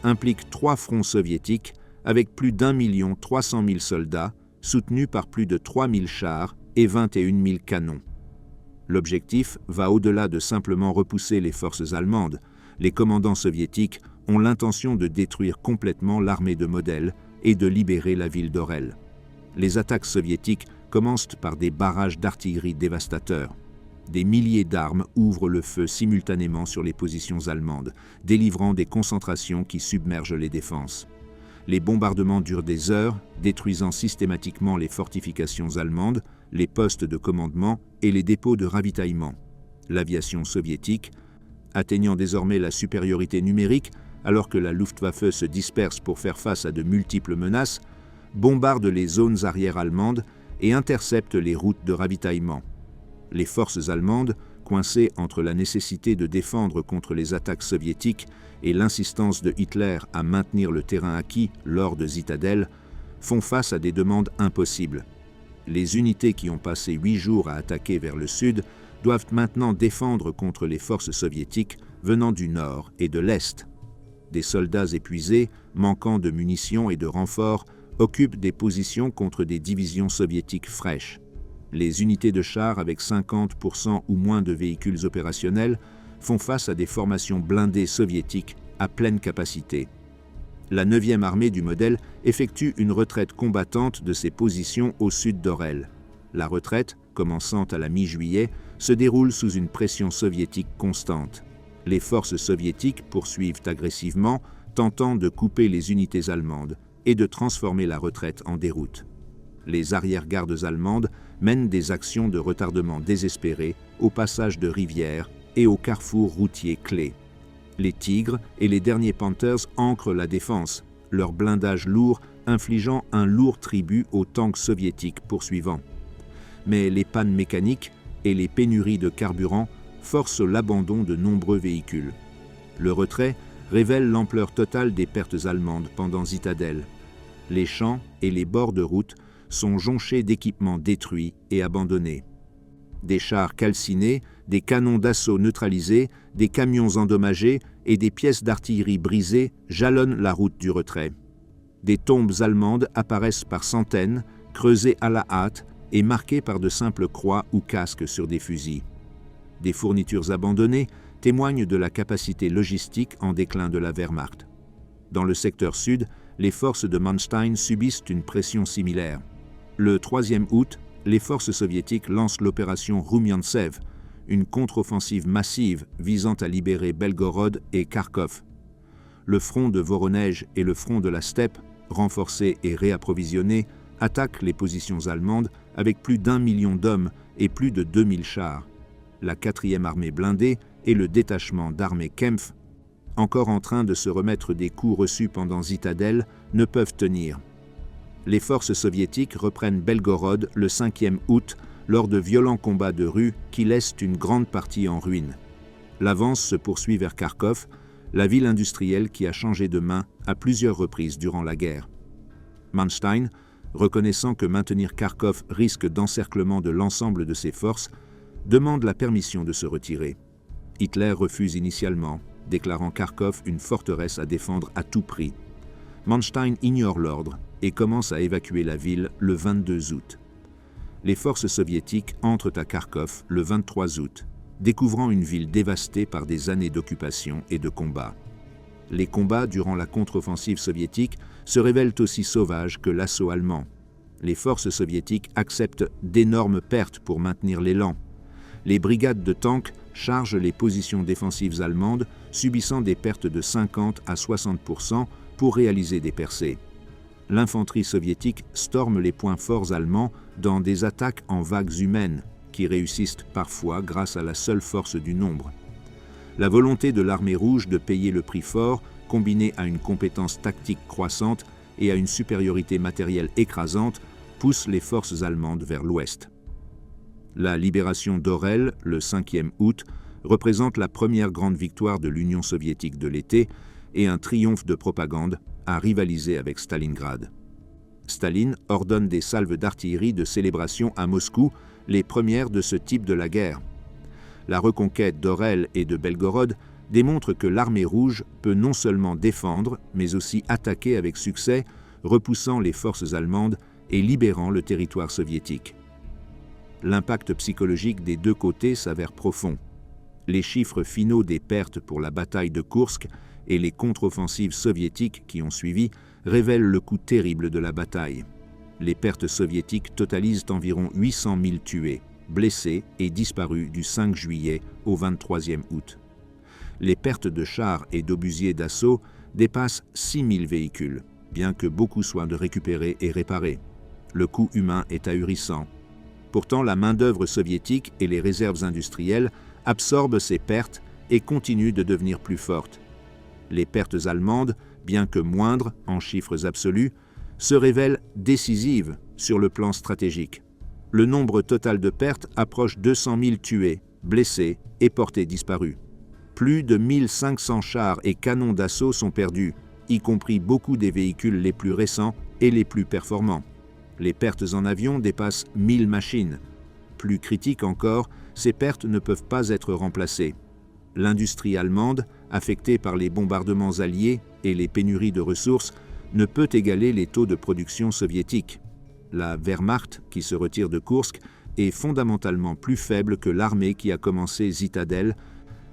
Speaker 1: implique 3 fronts soviétiques avec plus d'1 300 000 soldats, soutenus par plus de 3 000 chars et 21 000 canons. L'objectif va au-delà de simplement repousser les forces allemandes. Les commandants soviétiques ont l'intention de détruire complètement l'armée de Model et de libérer la ville d'Orel. Les attaques soviétiques commencent par des barrages d'artillerie dévastateurs. Des milliers d'armes ouvrent le feu simultanément sur les positions allemandes, délivrant des concentrations qui submergent les défenses. Les bombardements durent des heures, détruisant systématiquement les fortifications allemandes, les postes de commandement et les dépôts de ravitaillement. L'aviation soviétique, Atteignant désormais la supériorité numérique, alors que la Luftwaffe se disperse pour faire face à de multiples menaces, bombarde les zones arrières allemandes et intercepte les routes de ravitaillement. Les forces allemandes, coincées entre la nécessité de défendre contre les attaques soviétiques et l'insistance de Hitler à maintenir le terrain acquis lors de Zitadelle, font face à des demandes impossibles. Les unités qui ont passé 8 jours à attaquer vers le sud doivent maintenant défendre contre les forces soviétiques venant du nord et de l'est. Des soldats épuisés, manquant de munitions et de renforts, occupent des positions contre des divisions soviétiques fraîches. Les unités de chars avec 50% ou moins de véhicules opérationnels font face à des formations blindées soviétiques à pleine capacité. La 9e armée du modèle effectue une retraite combattante de ses positions au sud d'Orel. La retraite, commençant à la mi-juillet, se déroule sous une pression soviétique constante. Les forces soviétiques poursuivent agressivement, tentant de couper les unités allemandes et de transformer la retraite en déroute. Les arrière-gardes allemandes mènent des actions de retardement désespérées au passage de rivières et aux carrefours routiers clés. Les Tigres et les derniers Panthers ancrent la défense, leur blindage lourd infligeant un lourd tribut aux tanks soviétiques poursuivants. Mais les pannes mécaniques et les pénuries de carburant forcent l'abandon de nombreux véhicules. Le retrait révèle l'ampleur totale des pertes allemandes pendant Zitadelle. Les champs et les bords de route sont jonchés d'équipements détruits et abandonnés. Des chars calcinés, des canons d'assaut neutralisés, des camions endommagés et des pièces d'artillerie brisées jalonnent la route du retrait. Des tombes allemandes apparaissent par centaines, creusées à la hâte et marquées par de simples croix ou casques sur des fusils. Des fournitures abandonnées témoignent de la capacité logistique en déclin de la Wehrmacht. Dans le secteur sud, les forces de Manstein subissent une pression similaire. Le 3e août, les forces soviétiques lancent l'opération Roumiantsev, une contre-offensive massive visant à libérer Belgorod et Kharkov. Le front de Voronej et le front de la Steppe, renforcés et réapprovisionnés, attaquent les positions allemandes avec plus d'1 million d'hommes et plus de 2000 chars. La 4e armée blindée et le détachement d'armée Kempf, encore en train de se remettre des coups reçus pendant Zitadelle, ne peuvent tenir. Les forces soviétiques reprennent Belgorod le 5e août lors de violents combats de rue qui laissent une grande partie en ruine. L'avance se poursuit vers Kharkov, la ville industrielle qui a changé de main à plusieurs reprises durant la guerre. Manstein, reconnaissant que maintenir Kharkov risque d'encerclement de l'ensemble de ses forces, demande la permission de se retirer. Hitler refuse initialement, déclarant Kharkov une forteresse à défendre à tout prix. Manstein ignore l'ordre et commence à évacuer la ville le 22 août. Les forces soviétiques entrent à Kharkov le 23 août, découvrant une ville dévastée par des années d'occupation et de combats. Les combats durant la contre-offensive soviétique se révèlent aussi sauvages que l'assaut allemand. Les forces soviétiques acceptent d'énormes pertes pour maintenir l'élan. Les brigades de tanks chargent les positions défensives allemandes, subissant des pertes de 50 à 60% pour réaliser des percées. L'infanterie soviétique storme les points forts allemands dans des attaques en vagues humaines, qui réussissent parfois grâce à la seule force du nombre. La volonté de l'armée rouge de payer le prix fort, combinée à une compétence tactique croissante et à une supériorité matérielle écrasante, pousse les forces allemandes vers l'ouest. La libération d'Orel, le 5e août, représente la première grande victoire de l'Union soviétique de l'été et un triomphe de propagande à rivaliser avec Stalingrad. Staline ordonne des salves d'artillerie de célébration à Moscou, les premières de ce type de la guerre. La reconquête d'Orel et de Belgorod démontre que l'armée rouge peut non seulement défendre, mais aussi attaquer avec succès, repoussant les forces allemandes et libérant le territoire soviétique. L'impact psychologique des deux côtés s'avère profond. Les chiffres finaux des pertes pour la bataille de Koursk et les contre-offensives soviétiques qui ont suivi révèlent le coût terrible de la bataille. Les pertes soviétiques totalisent environ 800 000 tués, blessés et disparus du 5 juillet au 23e août. Les pertes de chars et d'obusiers d'assaut dépassent 6 000 véhicules, bien que beaucoup soient récupérés et réparés. Le coût humain est ahurissant. Pourtant, la main-d'œuvre soviétique et les réserves industrielles absorbent ces pertes et continue de devenir plus forte. Les pertes allemandes, bien que moindres en chiffres absolus, se révèlent décisives sur le plan stratégique. Le nombre total de pertes approche 200 000 tués, blessés et portés disparus. Plus de 1500 chars et canons d'assaut sont perdus, y compris beaucoup des véhicules les plus récents et les plus performants. Les pertes en avion dépassent 1000 machines. Plus critique encore, ces pertes ne peuvent pas être remplacées. L'industrie allemande, affectée par les bombardements alliés et les pénuries de ressources, ne peut égaler les taux de production soviétiques. La Wehrmacht, qui se retire de Koursk, est fondamentalement plus faible que l'armée qui a commencé Zitadelle,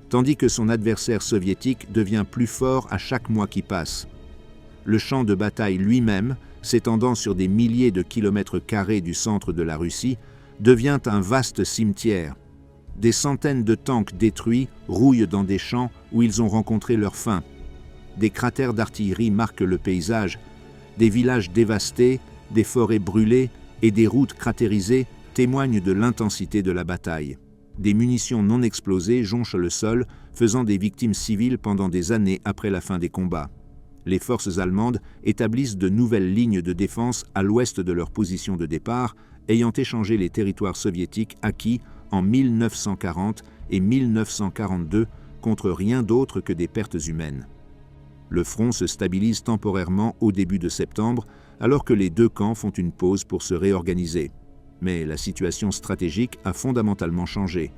Speaker 1: tandis que son adversaire soviétique devient plus fort à chaque mois qui passe. Le champ de bataille lui-même, s'étendant sur des milliers de kilomètres carrés du centre de la Russie, devient un vaste cimetière. Des centaines de tanks détruits rouillent dans des champs où ils ont rencontré leur fin. Des cratères d'artillerie marquent le paysage, des villages dévastés, des forêts brûlées et des routes cratérisées témoignent de l'intensité de la bataille. Des munitions non explosées jonchent le sol, faisant des victimes civiles pendant des années après la fin des combats. Les forces allemandes établissent de nouvelles lignes de défense à l'ouest de leur position de départ, ayant échangé les territoires soviétiques acquis en 1940 et 1942 contre rien d'autre que des pertes humaines. Le front se stabilise temporairement au début de septembre, alors que les deux camps font une pause pour se réorganiser. Mais la situation stratégique a fondamentalement changé.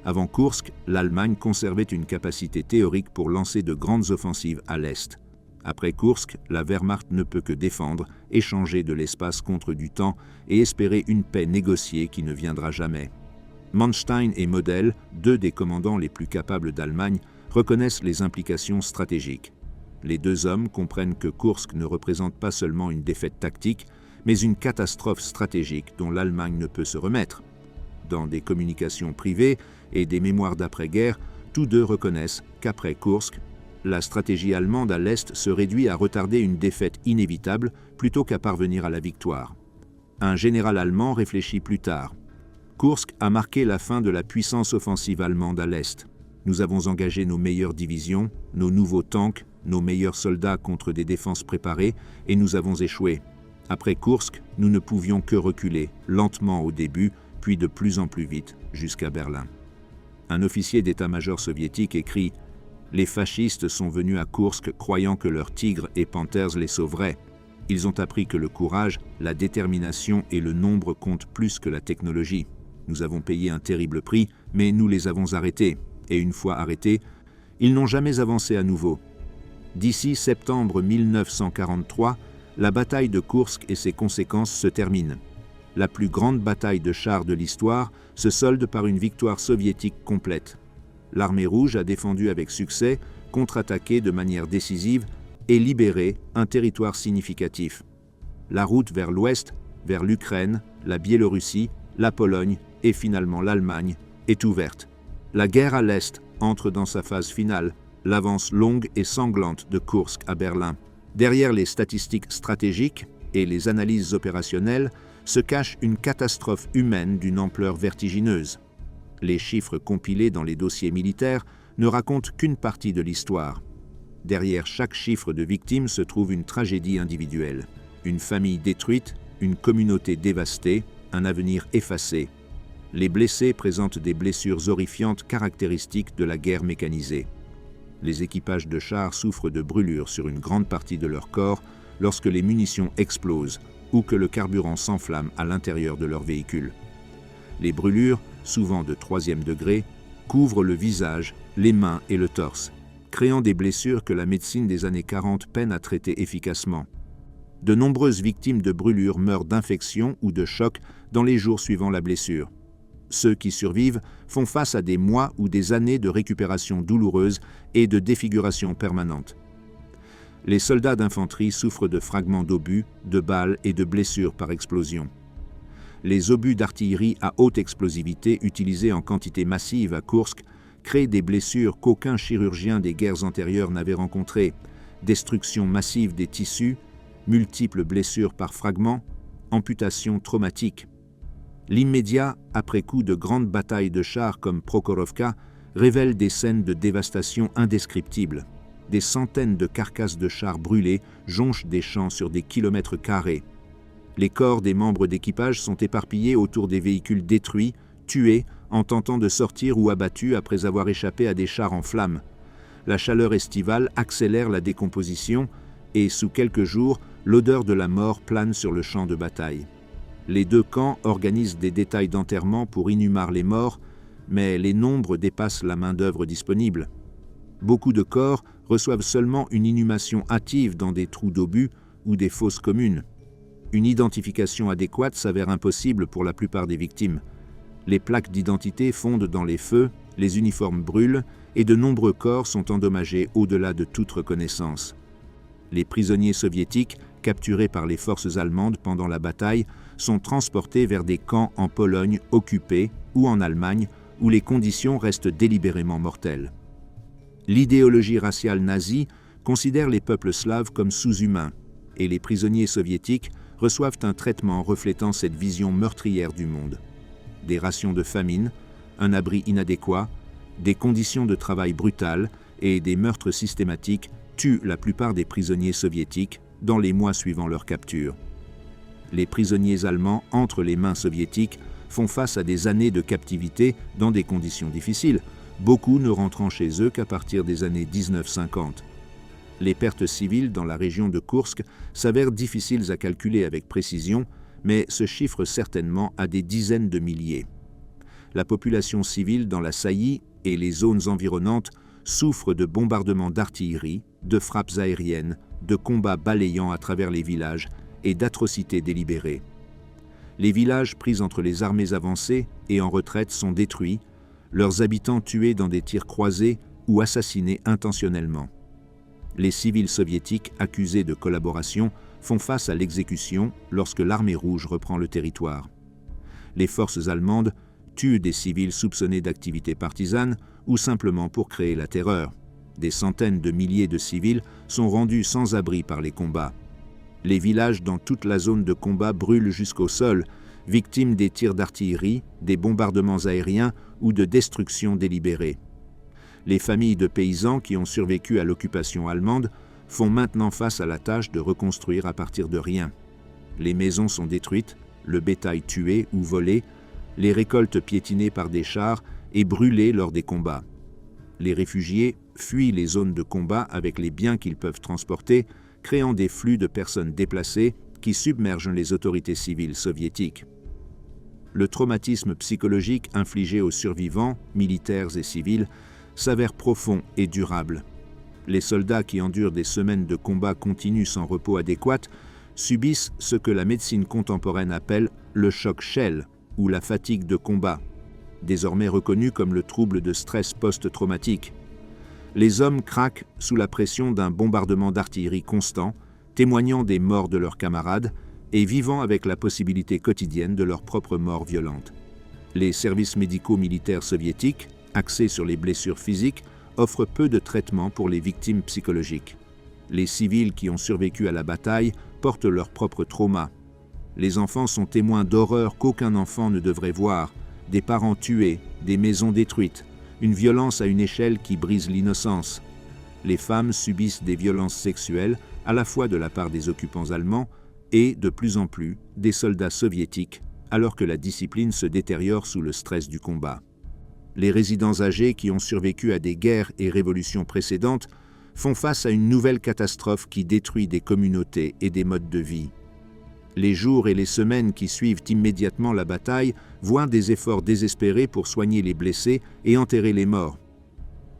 Speaker 1: Avant Koursk, l'Allemagne conservait une capacité théorique pour lancer de grandes offensives à l'est. Après Koursk, la Wehrmacht ne peut que défendre, échanger de l'espace contre du temps et espérer une paix négociée qui ne viendra jamais. Manstein et Model, deux des commandants les plus capables d'Allemagne, reconnaissent les implications stratégiques. Les deux hommes comprennent que Koursk ne représente pas seulement une défaite tactique, mais une catastrophe stratégique dont l'Allemagne ne peut se remettre. Dans des communications privées et des mémoires d'après-guerre, tous deux reconnaissent qu'après Koursk, la stratégie allemande à l'Est se réduit à retarder une défaite inévitable plutôt qu'à parvenir à la victoire. Un général allemand réfléchit plus tard. Koursk a marqué la fin de la puissance offensive allemande à l'Est. Nous avons engagé nos meilleures divisions, nos nouveaux tanks, nos meilleurs soldats contre des défenses préparées et nous avons échoué. Après Koursk, nous ne pouvions que reculer, lentement au début, puis de plus en plus vite, jusqu'à Berlin. Un officier d'état-major soviétique écrit « Les fascistes sont venus à Koursk croyant que leurs tigres et panthers les sauveraient. Ils ont appris que le courage, la détermination et le nombre comptent plus que la technologie. Nous avons payé un terrible prix, mais nous les avons arrêtés. Et une fois arrêtés, ils n'ont jamais avancé à nouveau. D'ici septembre 1943, la bataille de Koursk et ses conséquences se terminent. La plus grande bataille de chars de l'histoire se solde par une victoire soviétique complète. L'armée rouge a défendu avec succès, contre-attaqué de manière décisive et libéré un territoire significatif. La route vers l'ouest, vers l'Ukraine, la Biélorussie, la Pologne et finalement l'Allemagne est ouverte. La guerre à l'est entre dans sa phase finale, l'avance longue et sanglante de Koursk à Berlin. Derrière les statistiques stratégiques et les analyses opérationnelles se cache une catastrophe humaine d'une ampleur vertigineuse. Les chiffres compilés dans les dossiers militaires ne racontent qu'une partie de l'histoire. Derrière chaque chiffre de victimes se trouve une tragédie individuelle. Une famille détruite, une communauté dévastée, un avenir effacé. Les blessés présentent des blessures horrifiantes caractéristiques de la guerre mécanisée. Les équipages de chars souffrent de brûlures sur une grande partie de leur corps lorsque les munitions explosent ou que le carburant s'enflamme à l'intérieur de leur véhicule. Les brûlures, souvent de 3e degré, couvrent le visage, les mains et le torse, créant des blessures que la médecine des années 40 peine à traiter efficacement. De nombreuses victimes de brûlures meurent d'infection ou de choc dans les jours suivant la blessure. Ceux qui survivent font face à des mois ou des années de récupération douloureuse et de défiguration permanente. Les soldats d'infanterie souffrent de fragments d'obus, de balles et de blessures par explosion. Les obus d'artillerie à haute explosivité utilisés en quantité massive à Koursk créent des blessures qu'aucun chirurgien des guerres antérieures n'avait rencontrées, destruction massive des tissus, multiples blessures par fragments, amputations traumatiques. L'immédiat après-coup de grandes batailles de chars comme Prokhorovka révèlent des scènes de dévastation indescriptibles. Des centaines de carcasses de chars brûlés jonchent des champs sur des kilomètres carrés. Les corps des membres d'équipage sont éparpillés autour des véhicules détruits, tués en tentant de sortir ou abattus après avoir échappé à des chars en flammes. La chaleur estivale accélère la décomposition et, sous quelques jours, l'odeur de la mort plane sur le champ de bataille. Les deux camps organisent des détails d'enterrement pour inhumer les morts, mais les nombres dépassent la main-d'œuvre disponible. Beaucoup de corps reçoivent seulement une inhumation hâtive dans des trous d'obus ou des fosses communes. Une identification adéquate s'avère impossible pour la plupart des victimes. Les plaques d'identité fondent dans les feux, les uniformes brûlent et de nombreux corps sont endommagés au-delà de toute reconnaissance. Les prisonniers soviétiques, capturés par les forces allemandes pendant la bataille, sont transportés vers des camps en Pologne occupés ou en Allemagne où les conditions restent délibérément mortelles. L'idéologie raciale nazie considère les peuples slaves comme sous-humains et les prisonniers soviétiques reçoivent un traitement reflétant cette vision meurtrière du monde. Des rations de famine, un abri inadéquat, des conditions de travail brutales et des meurtres systématiques tuent la plupart des prisonniers soviétiques dans les mois suivant leur capture. Les prisonniers allemands entre les mains soviétiques font face à des années de captivité dans des conditions difficiles, beaucoup ne rentrant chez eux qu'à partir des années 1950. Les pertes civiles dans la région de Koursk s'avèrent difficiles à calculer avec précision, mais se chiffrent certainement à des dizaines de milliers. La population civile dans la saillie et les zones environnantes souffre de bombardements d'artillerie, de frappes aériennes, de combats balayants à travers les villages et d'atrocités délibérées. Les villages pris entre les armées avancées et en retraite sont détruits, leurs habitants tués dans des tirs croisés ou assassinés intentionnellement. Les civils soviétiques accusés de collaboration font face à l'exécution lorsque l'armée rouge reprend le territoire. Les forces allemandes tuent des civils soupçonnés d'activités partisanes ou simplement pour créer la terreur. Des centaines de milliers de civils sont rendus sans abri par les combats. Les villages dans toute la zone de combat brûlent jusqu'au sol, victimes des tirs d'artillerie, des bombardements aériens ou de destructions délibérées. Les familles de paysans qui ont survécu à l'occupation allemande font maintenant face à la tâche de reconstruire à partir de rien. Les maisons sont détruites, le bétail tué ou volé, les récoltes piétinées par des chars et brûlées lors des combats. Les réfugiés fuient les zones de combat avec les biens qu'ils peuvent transporter, créant des flux de personnes déplacées qui submergent les autorités civiles soviétiques. Le traumatisme psychologique infligé aux survivants, militaires et civils, s'avère profond et durable. Les soldats qui endurent des semaines de combat continus sans repos adéquat subissent ce que la médecine contemporaine appelle le choc Shell ou la fatigue de combat, désormais reconnu comme le trouble de stress post-traumatique. Les hommes craquent sous la pression d'un bombardement d'artillerie constant, témoignant des morts de leurs camarades et vivant avec la possibilité quotidienne de leur propre mort violente. Les services médicaux militaires soviétiques, axés sur les blessures physiques, offrent peu de traitements pour les victimes psychologiques. Les civils qui ont survécu à la bataille portent leurs propres traumas. Les enfants sont témoins d'horreurs qu'aucun enfant ne devrait voir, des parents tués, des maisons détruites, une violence à une échelle qui brise l'innocence. Les femmes subissent des violences sexuelles, à la fois de la part des occupants allemands et, de plus en plus, des soldats soviétiques, alors que la discipline se détériore sous le stress du combat. Les résidents âgés qui ont survécu à des guerres et révolutions précédentes font face à une nouvelle catastrophe qui détruit des communautés et des modes de vie. Les jours et les semaines qui suivent immédiatement la bataille voient des efforts désespérés pour soigner les blessés et enterrer les morts.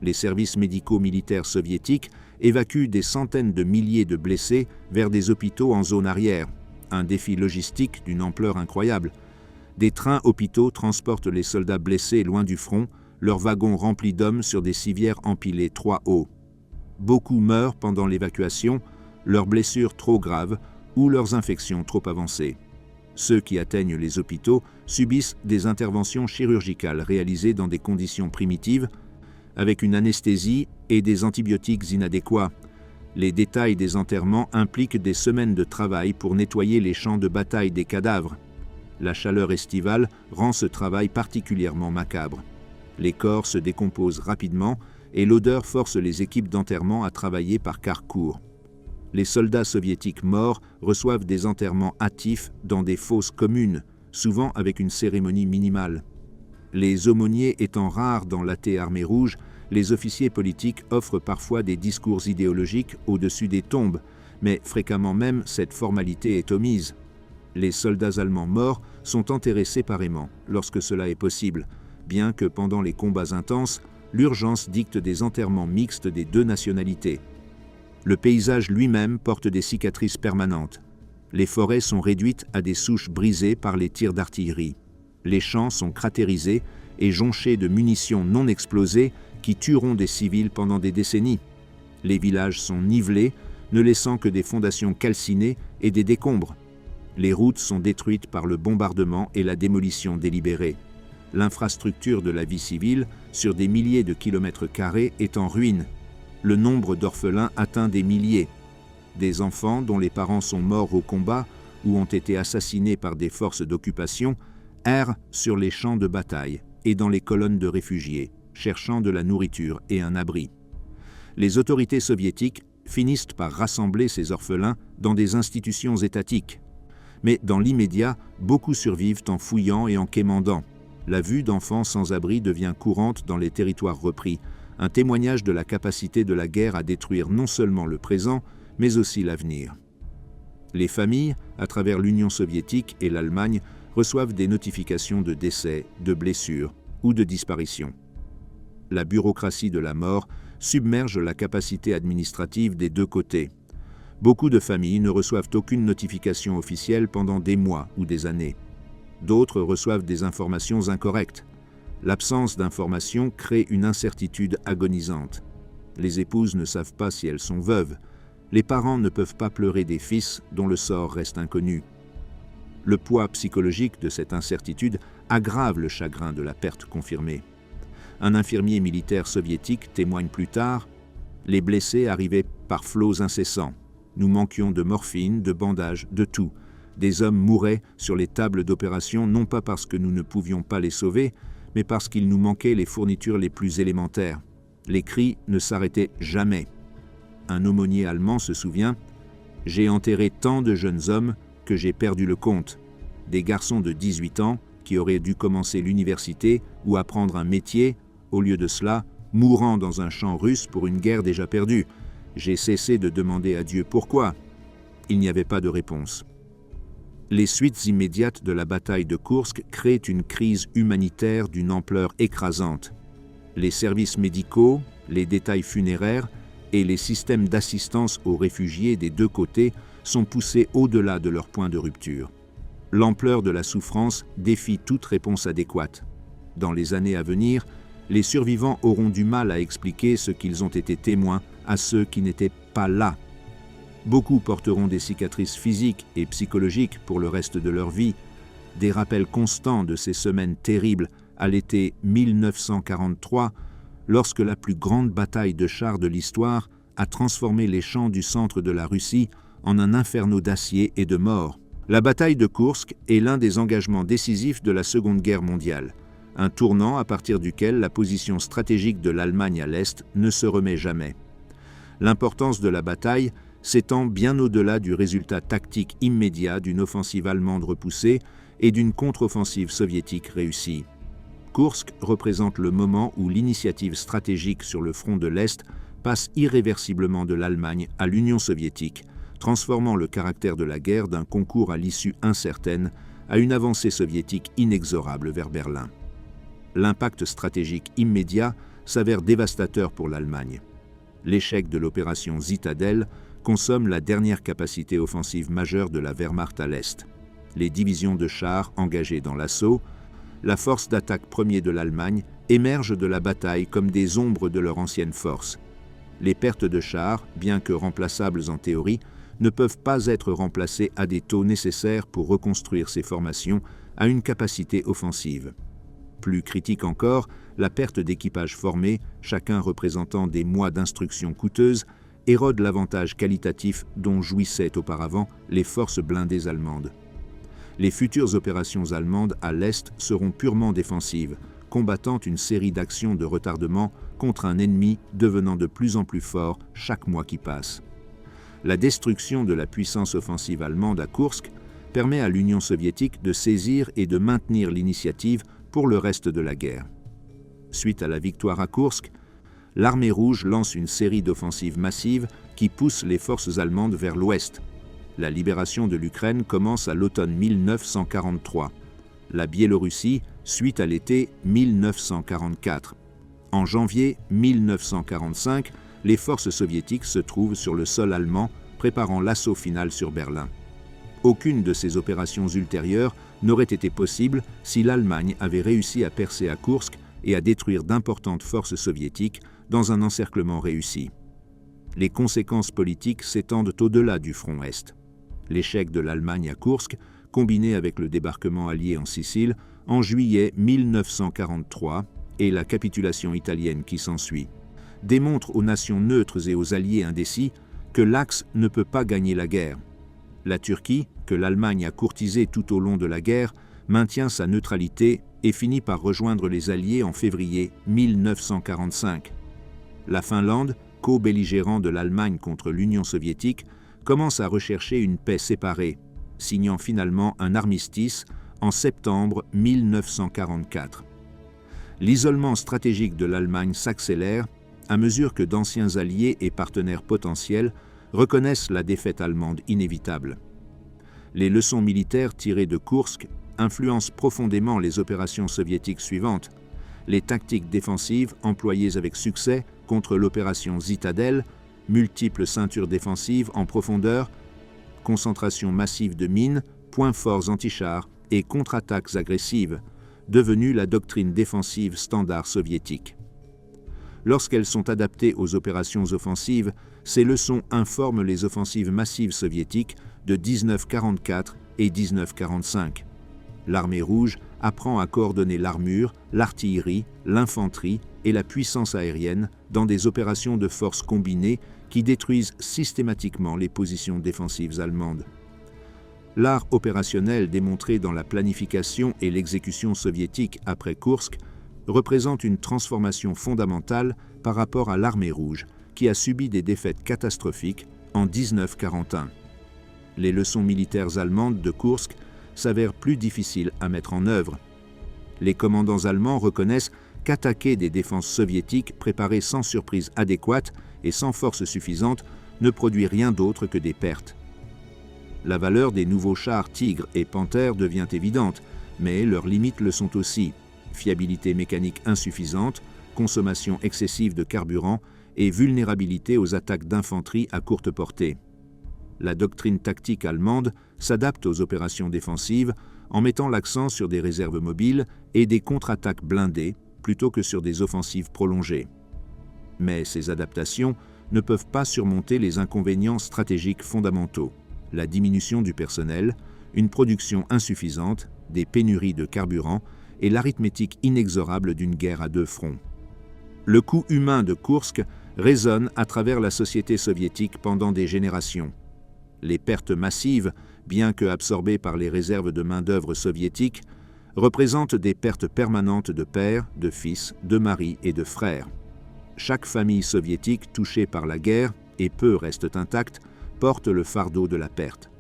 Speaker 1: Les services médicaux militaires soviétiques évacuent des centaines de milliers de blessés vers des hôpitaux en zone arrière, un défi logistique d'une ampleur incroyable. Des trains hôpitaux transportent les soldats blessés loin du front, leurs wagons remplis d'hommes sur des civières empilées 3 hauts. Beaucoup meurent pendant l'évacuation, leurs blessures trop graves ou leurs infections trop avancées. Ceux qui atteignent les hôpitaux subissent des interventions chirurgicales réalisées dans des conditions primitives, avec une anesthésie et des antibiotiques inadéquats. Les détails des enterrements impliquent des semaines de travail pour nettoyer les champs de bataille des cadavres. La chaleur estivale rend ce travail particulièrement macabre. Les corps se décomposent rapidement et l'odeur force les équipes d'enterrement à travailler par quart court. Les soldats soviétiques morts reçoivent des enterrements hâtifs dans des fosses communes, souvent avec une cérémonie minimale. Les aumôniers étant rares dans l'AT Armée rouge, les officiers politiques offrent parfois des discours idéologiques au-dessus des tombes, mais fréquemment même cette formalité est omise. Les soldats allemands morts sont enterrés séparément lorsque cela est possible, bien que pendant les combats intenses, l'urgence dicte des enterrements mixtes des deux nationalités. Le paysage lui-même porte des cicatrices permanentes. Les forêts sont réduites à des souches brisées par les tirs d'artillerie. Les champs sont cratérisés et jonchés de munitions non explosées qui tueront des civils pendant des décennies. Les villages sont nivelés, ne laissant que des fondations calcinées et des décombres. Les routes sont détruites par le bombardement et la démolition délibérée. L'infrastructure de la vie civile, sur des milliers de kilomètres carrés, est en ruine. Le nombre d'orphelins atteint des milliers. Des enfants dont les parents sont morts au combat ou ont été assassinés par des forces d'occupation errent sur les champs de bataille et dans les colonnes de réfugiés, cherchant de la nourriture et un abri. Les autorités soviétiques finissent par rassembler ces orphelins dans des institutions étatiques. Mais dans l'immédiat, beaucoup survivent en fouillant et en quémandant. La vue d'enfants sans abri devient courante dans les territoires repris, un témoignage de la capacité de la guerre à détruire non seulement le présent, mais aussi l'avenir. Les familles, à travers l'Union soviétique et l'Allemagne, reçoivent des notifications de décès, de blessures ou de disparitions. La bureaucratie de la mort submerge la capacité administrative des deux côtés. Beaucoup de familles ne reçoivent aucune notification officielle pendant des mois ou des années. D'autres reçoivent des informations incorrectes. L'absence d'informations crée une incertitude agonisante. Les épouses ne savent pas si elles sont veuves. Les parents ne peuvent pas pleurer des fils dont le sort reste inconnu. Le poids psychologique de cette incertitude aggrave le chagrin de la perte confirmée. Un infirmier militaire soviétique témoigne plus tard « Les blessés arrivaient par flots incessants. Nous manquions de morphine, de bandages, de tout. Des hommes mouraient sur les tables d'opération non pas parce que nous ne pouvions pas les sauver, mais parce qu'il nous manquait les fournitures les plus élémentaires. Les cris ne s'arrêtaient jamais. » Un aumônier allemand se souvient « J'ai enterré tant de jeunes hommes que j'ai perdu le compte. Des garçons de 18 ans qui auraient dû commencer l'université ou apprendre un métier, au lieu de cela, mourant dans un champ russe pour une guerre déjà perdue. J'ai cessé de demander à Dieu pourquoi. Il n'y avait pas de réponse. » Les suites immédiates de la bataille de Koursk créent une crise humanitaire d'une ampleur écrasante. Les services médicaux, les détails funéraires et les systèmes d'assistance aux réfugiés des deux côtés sont poussés au-delà de leur point de rupture. L'ampleur de la souffrance défie toute réponse adéquate. Dans les années à venir, les survivants auront du mal à expliquer ce qu'ils ont été témoins à ceux qui n'étaient pas là. Beaucoup porteront des cicatrices physiques et psychologiques pour le reste de leur vie, des rappels constants de ces semaines terribles à l'été 1943, lorsque la plus grande bataille de chars de l'histoire a transformé les champs du centre de la Russie en un inferno d'acier et de mort. La bataille de Koursk est l'un des engagements décisifs de la Seconde Guerre mondiale, un tournant à partir duquel la position stratégique de l'Allemagne à l'Est ne se remet jamais. L'importance de la bataille s'étend bien au-delà du résultat tactique immédiat d'une offensive allemande repoussée et d'une contre-offensive soviétique réussie. Koursk représente le moment où l'initiative stratégique sur le front de l'Est passe irréversiblement de l'Allemagne à l'Union soviétique, transformant le caractère de la guerre d'un concours à l'issue incertaine à une avancée soviétique inexorable vers Berlin. L'impact stratégique immédiat s'avère dévastateur pour l'Allemagne. L'échec de l'opération Zitadelle consomme la dernière capacité offensive majeure de la Wehrmacht à l'Est. Les divisions de chars engagées dans l'assaut, la force d'attaque premier de l'Allemagne, émergent de la bataille comme des ombres de leur ancienne force. Les pertes de chars, bien que remplaçables en théorie, ne peuvent pas être remplacées à des taux nécessaires pour reconstruire ces formations à une capacité offensive. Plus critique encore, la perte d'équipages formés, chacun représentant des mois d'instruction coûteuses, érode l'avantage qualitatif dont jouissaient auparavant les forces blindées allemandes. Les futures opérations allemandes à l'Est seront purement défensives, combattant une série d'actions de retardement contre un ennemi devenant de plus en plus fort chaque mois qui passe. La destruction de la puissance offensive allemande à Koursk permet à l'Union soviétique de saisir et de maintenir l'initiative pour le reste de la guerre. Suite à la victoire à Koursk, l'Armée rouge lance une série d'offensives massives qui poussent les forces allemandes vers l'ouest. La libération de l'Ukraine commence à l'automne 1943. La Biélorussie suit à l'été 1944. En janvier 1945, les forces soviétiques se trouvent sur le sol allemand, préparant l'assaut final sur Berlin. Aucune de ces opérations ultérieures n'aurait été possible si l'Allemagne avait réussi à percer à Koursk et à détruire d'importantes forces soviétiques dans un encerclement réussi. Les conséquences politiques s'étendent au-delà du front Est. L'échec de l'Allemagne à Koursk, combiné avec le débarquement allié en Sicile en juillet 1943 et la capitulation italienne qui s'ensuit, démontrent aux nations neutres et aux alliés indécis que l'Axe ne peut pas gagner la guerre. La Turquie, que l'Allemagne a courtisée tout au long de la guerre, maintient sa neutralité et finit par rejoindre les Alliés en février 1945. La Finlande, co-belligérant de l'Allemagne contre l'Union soviétique, commence à rechercher une paix séparée, signant finalement un armistice en septembre 1944. L'isolement stratégique de l'Allemagne s'accélère à mesure que d'anciens alliés et partenaires potentiels reconnaissent la défaite allemande inévitable. Les leçons militaires tirées de Koursk influencent profondément les opérations soviétiques suivantes. Les tactiques défensives employées avec succès contre l'opération Zitadelle, multiples ceintures défensives en profondeur, concentration massive de mines, points forts antichars et contre-attaques agressives, devenues la doctrine défensive standard soviétique. Lorsqu'elles sont adaptées aux opérations offensives, ces leçons informent les offensives massives soviétiques de 1944 et 1945. L'Armée rouge apprend à coordonner l'armure, l'artillerie, l'infanterie et la puissance aérienne dans des opérations de force combinées qui détruisent systématiquement les positions défensives allemandes. L'art opérationnel démontré dans la planification et l'exécution soviétique après Koursk représente une transformation fondamentale par rapport à l'Armée rouge qui a subi des défaites catastrophiques en 1941. Les leçons militaires allemandes de Koursk s'avèrent plus difficiles à mettre en œuvre. Les commandants allemands reconnaissent qu'attaquer des défenses soviétiques préparées sans surprise adéquate et sans force suffisante ne produit rien d'autre que des pertes. La valeur des nouveaux chars Tigre et Panthère devient évidente, mais leurs limites le sont aussi. Fiabilité mécanique insuffisante, consommation excessive de carburant et vulnérabilité aux attaques d'infanterie à courte portée. La doctrine tactique allemande s'adapte aux opérations défensives en mettant l'accent sur des réserves mobiles et des contre-attaques blindées plutôt que sur des offensives prolongées. Mais ces adaptations ne peuvent pas surmonter les inconvénients stratégiques fondamentaux, la diminution du personnel, une production insuffisante, des pénuries de carburant et l'arithmétique inexorable d'une guerre à deux fronts. Le coût humain de Koursk résonne à travers la société soviétique pendant des générations. Les pertes massives, bien que absorbées par les réserves de main-d'œuvre soviétiques, représentent des pertes permanentes de pères, de fils, de maris et de frères. Chaque famille soviétique touchée par la guerre, et peu restent intactes, porte le fardeau de la perte.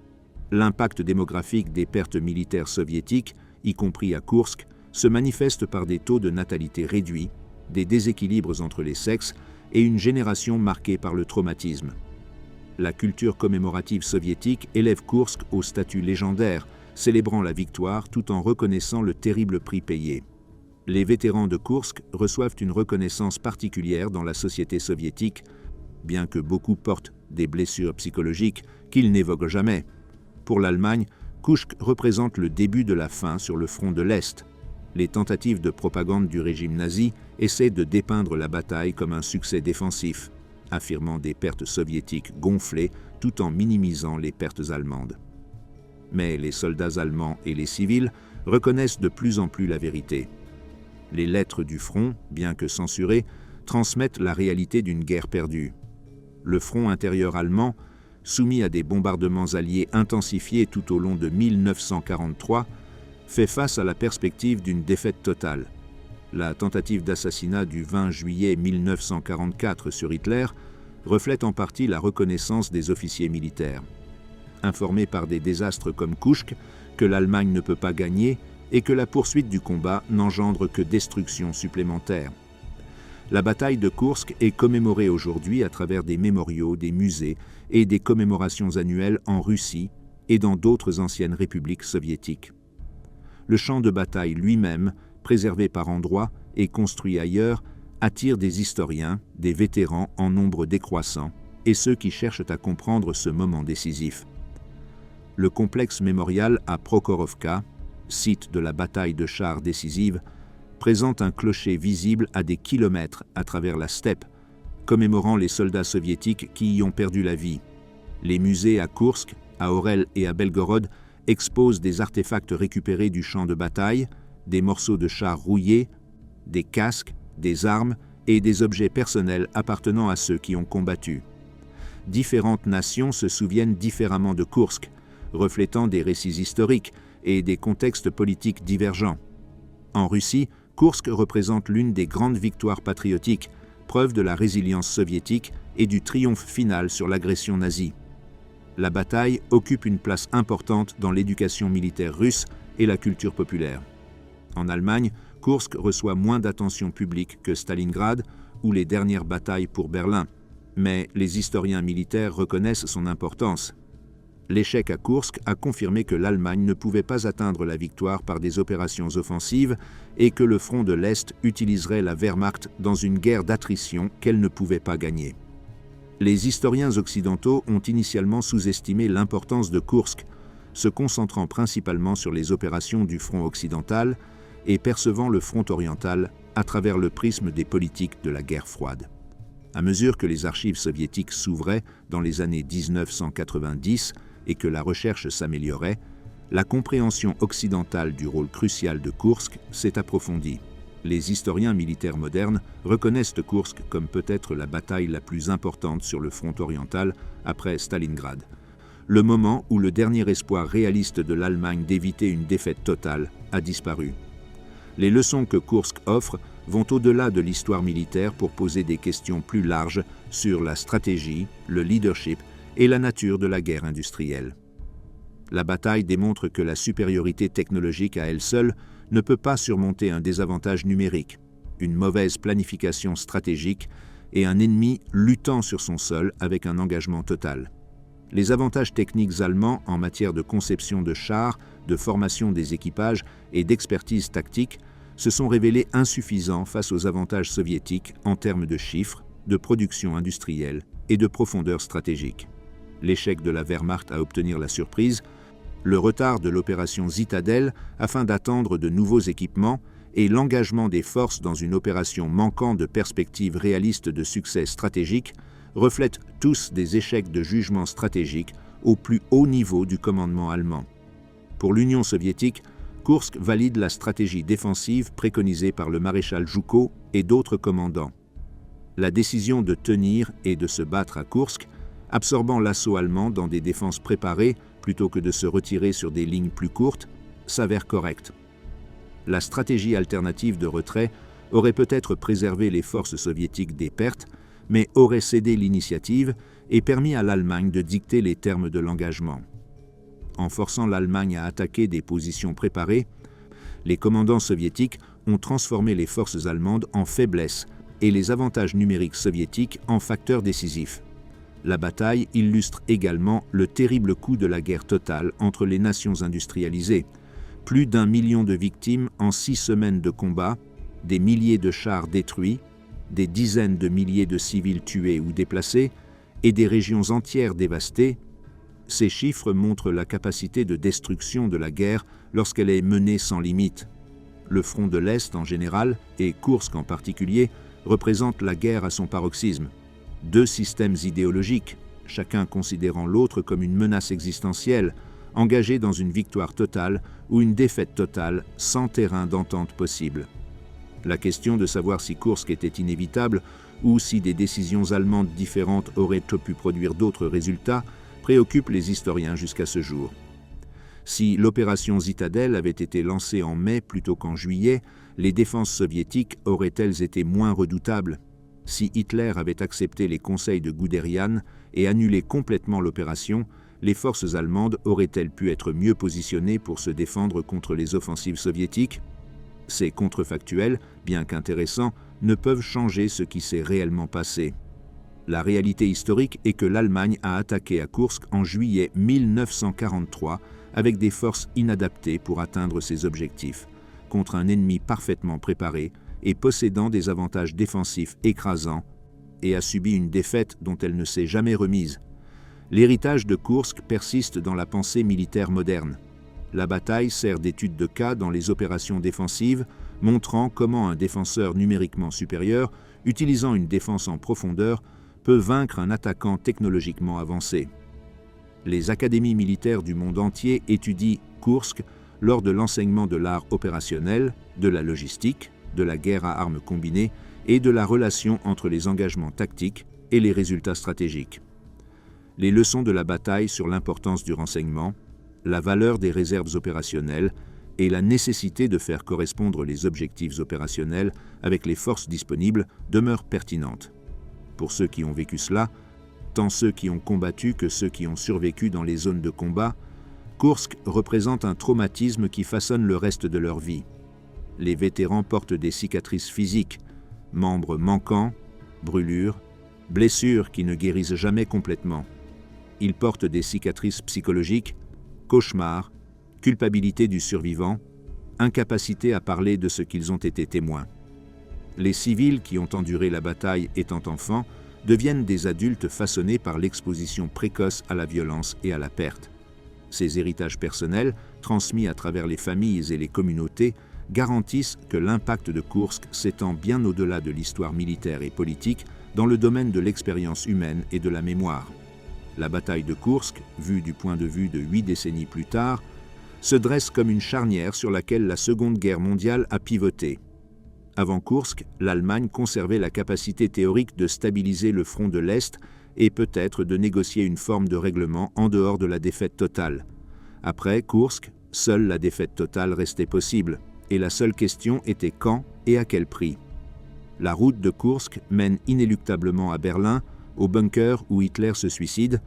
Speaker 1: L'impact démographique des pertes militaires soviétiques, y compris à Koursk, se manifeste par des taux de natalité réduits, des déséquilibres entre les sexes et une génération marquée par le traumatisme. La culture commémorative soviétique élève Koursk au statut légendaire, célébrant la victoire tout en reconnaissant le terrible prix payé. Les vétérans de Koursk reçoivent une reconnaissance particulière dans la société soviétique, bien que beaucoup portent des blessures psychologiques qu'ils n'évoquent jamais. Pour l'Allemagne, Koursk représente le début de la fin sur le front de l'Est. Les tentatives de propagande du régime nazi essaient de dépeindre la bataille comme un succès défensif, affirmant des pertes soviétiques gonflées tout en minimisant les pertes allemandes. Mais les soldats allemands et les civils reconnaissent de plus en plus la vérité. Les lettres du front, bien que censurées, transmettent la réalité d'une guerre perdue. Le front intérieur allemand, soumis à des bombardements alliés intensifiés tout au long de 1943, fait face à la perspective d'une défaite totale. la tentative d'assassinat du 20 juillet 1944 sur Hitler, reflète en partie la reconnaissance des officiers militaires. Informés par des désastres comme Kursk, que l'Allemagne ne peut pas gagner et que la poursuite du combat n'engendre que destruction supplémentaire. La bataille de Kursk est commémorée aujourd'hui à travers des mémoriaux, des musées et des commémorations annuelles en Russie et dans d'autres anciennes républiques soviétiques. Le champ de bataille lui-même, préservé par endroits et construit ailleurs, attire des historiens, des vétérans en nombre décroissant et ceux qui cherchent à comprendre ce moment décisif. Le complexe mémorial à Prokhorovka, site de la bataille de chars décisive, présente un clocher visible à des kilomètres à travers la steppe, commémorant les soldats soviétiques qui y ont perdu la vie. Les musées à Kursk, à Orel et à Belgorod exposent des artefacts récupérés du champ de bataille, des morceaux de chars rouillés, des casques, des armes et des objets personnels appartenant à ceux qui ont combattu. Différentes nations se souviennent différemment de Kursk, reflétant des récits historiques et des contextes politiques divergents. En Russie, Kursk représente l'une des grandes victoires patriotiques, preuve de la résilience soviétique et du triomphe final sur l'agression nazie. La bataille occupe une place importante dans l'éducation militaire russe et la culture populaire. En Allemagne, Kursk reçoit moins d'attention publique que Stalingrad ou les dernières batailles pour Berlin, mais les historiens militaires reconnaissent son importance. L'échec à Kursk a confirmé que l'Allemagne ne pouvait pas atteindre la victoire par des opérations offensives et que le front de l'Est utiliserait la Wehrmacht dans une guerre d'attrition qu'elle ne pouvait pas gagner. Les historiens occidentaux ont initialement sous-estimé l'importance de Kursk, se concentrant principalement sur les opérations du front occidental et percevant le front oriental à travers le prisme des politiques de la guerre froide. À mesure que les archives soviétiques s'ouvraient dans les années 1990 et que la recherche s'améliorait, la compréhension occidentale du rôle crucial de Kursk s'est approfondie. Les historiens militaires modernes reconnaissent Kursk comme peut-être la bataille la plus importante sur le front oriental après Stalingrad, le moment où le dernier espoir réaliste de l'Allemagne d'éviter une défaite totale a disparu. Les leçons que Kursk offre vont au-delà de l'histoire militaire pour poser des questions plus larges sur la stratégie, le leadership et la nature de la guerre industrielle. La bataille démontre que la supériorité technologique à elle seule ne peut pas surmonter un désavantage numérique, une mauvaise planification stratégique et un ennemi luttant sur son sol avec un engagement total. Les avantages techniques allemands en matière de conception de chars, de formation des équipages et d'expertise tactique se sont révélés insuffisants face aux avantages soviétiques en termes de chiffres, de production industrielle et de profondeur stratégique. L'échec de la Wehrmacht à obtenir la surprise, le retard de l'opération Zitadelle afin d'attendre de nouveaux équipements et l'engagement des forces dans une opération manquant de perspectives réalistes de succès stratégique reflètent tous des échecs de jugement stratégique au plus haut niveau du commandement allemand. Pour l'Union soviétique, Kursk valide la stratégie défensive préconisée par le maréchal Zhukov et d'autres commandants. La décision de tenir et de se battre à Kursk, absorbant l'assaut allemand dans des défenses préparées plutôt que de se retirer sur des lignes plus courtes, s'avère correcte. La stratégie alternative de retrait aurait peut-être préservé les forces soviétiques des pertes, mais aurait cédé l'initiative et permis à l'Allemagne de dicter les termes de l'engagement. En forçant l'Allemagne à attaquer des positions préparées, les commandants soviétiques ont transformé les forces allemandes en faiblesses et les avantages numériques soviétiques en facteurs décisifs. La bataille illustre également le terrible coût de la guerre totale entre les nations industrialisées. Plus d'1 million de victimes en 6 semaines de combat, des milliers de chars détruits, des dizaines de milliers de civils tués ou déplacés et des régions entières dévastées. Ces chiffres montrent la capacité de destruction de la guerre lorsqu'elle est menée sans limite. Le front de l'Est en général, et Kursk en particulier, représente la guerre à son paroxysme. 2 systèmes idéologiques, chacun considérant l'autre comme une menace existentielle, engagés dans une victoire totale ou une défaite totale sans terrain d'entente possible. La question de savoir si Kursk était inévitable ou si des décisions allemandes différentes auraient pu produire d'autres résultats préoccupe les historiens jusqu'à ce jour. Si l'opération Zitadelle avait été lancée en mai plutôt qu'en juillet, les défenses soviétiques auraient-elles été moins redoutables? Si Hitler avait accepté les conseils de Guderian et annulé complètement l'opération, les forces allemandes auraient-elles pu être mieux positionnées pour se défendre contre les offensives soviétiques? Ces contrefactuels, bien qu'intéressants, ne peuvent changer ce qui s'est réellement passé. La réalité historique est que l'Allemagne a attaqué à Koursk en juillet 1943 avec des forces inadaptées pour atteindre ses objectifs, contre un ennemi parfaitement préparé et possédant des avantages défensifs écrasants, et a subi une défaite dont elle ne s'est jamais remise. L'héritage de Koursk persiste dans la pensée militaire moderne. La bataille sert d'étude de cas dans les opérations défensives, montrant comment un défenseur numériquement supérieur, utilisant une défense en profondeur, peut vaincre un attaquant technologiquement avancé. Les académies militaires du monde entier étudient Koursk lors de l'enseignement de l'art opérationnel, de la logistique, de la guerre à armes combinées et de la relation entre les engagements tactiques et les résultats stratégiques. Les leçons de la bataille sur l'importance du renseignement, la valeur des réserves opérationnelles et la nécessité de faire correspondre les objectifs opérationnels avec les forces disponibles demeurent pertinentes. Pour ceux qui ont vécu cela, tant ceux qui ont combattu que ceux qui ont survécu dans les zones de combat, Koursk représente un traumatisme qui façonne le reste de leur vie. Les vétérans portent des cicatrices physiques, membres manquants, brûlures, blessures qui ne guérissent jamais complètement. Ils portent des cicatrices psychologiques, cauchemars, culpabilité du survivant, incapacité à parler de ce qu'ils ont été témoins. Les civils qui ont enduré la bataille étant enfants deviennent des adultes façonnés par l'exposition précoce à la violence et à la perte. Ces héritages personnels, transmis à travers les familles et les communautés, garantissent que l'impact de Koursk s'étend bien au-delà de l'histoire militaire et politique dans le domaine de l'expérience humaine et de la mémoire. La bataille de Koursk, vue du point de vue de 8 décennies plus tard, se dresse comme une charnière sur laquelle la Seconde Guerre mondiale a pivoté. Avant Koursk, l'Allemagne conservait la capacité théorique de stabiliser le front de l'Est et peut-être de négocier une forme de règlement en dehors de la défaite totale. Après Koursk, seule la défaite totale restait possible, et la seule question était quand et à quel prix. La route de Koursk mène inéluctablement à Berlin, au bunker où Hitler se suicide,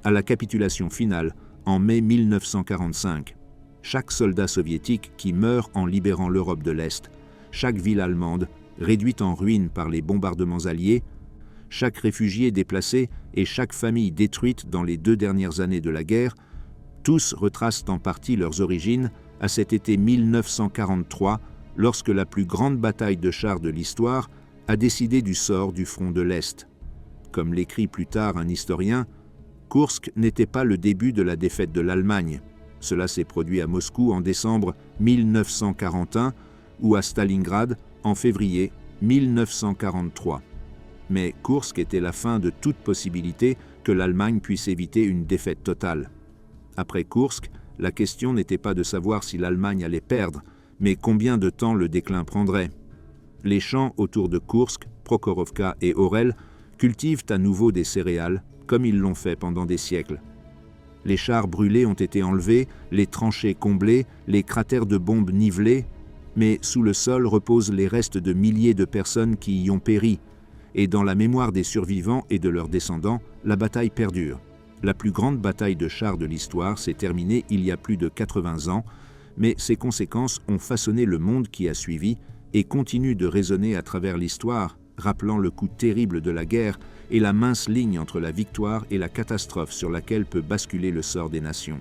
Speaker 1: à la capitulation finale en mai 1945. Chaque soldat soviétique qui meurt en libérant l'Europe de l'Est, chaque ville allemande réduite en ruines par les bombardements alliés, chaque réfugié déplacé et chaque famille détruite dans les 2 dernières années de la guerre, tous retracent en partie leurs origines à cet été 1943, lorsque la plus grande bataille de chars de l'histoire a décidé du sort du front de l'Est. Comme l'écrit plus tard un historien, Koursk n'était pas le début de la défaite de l'Allemagne. Cela s'est produit à Moscou en décembre 1941 ou à Stalingrad en février 1943. Mais Koursk était la fin de toute possibilité que l'Allemagne puisse éviter une défaite totale. Après Koursk, la question n'était pas de savoir si l'Allemagne allait perdre, mais combien de temps le déclin prendrait. Les champs autour de Koursk, Prokhorovka et Orel cultivent à nouveau des céréales, comme ils l'ont fait pendant des siècles. Les chars brûlés ont été enlevés, les tranchées comblées, les cratères de bombes nivelés, mais sous le sol reposent les restes de milliers de personnes qui y ont péri, et dans la mémoire des survivants et de leurs descendants, la bataille perdure. La plus grande bataille de chars de l'histoire s'est terminée il y a plus de 80 ans, mais ses conséquences ont façonné le monde qui a suivi et continuent de résonner à travers l'histoire, rappelant le coup terrible de la guerre et la mince ligne entre la victoire et la catastrophe sur laquelle peut basculer le sort des nations.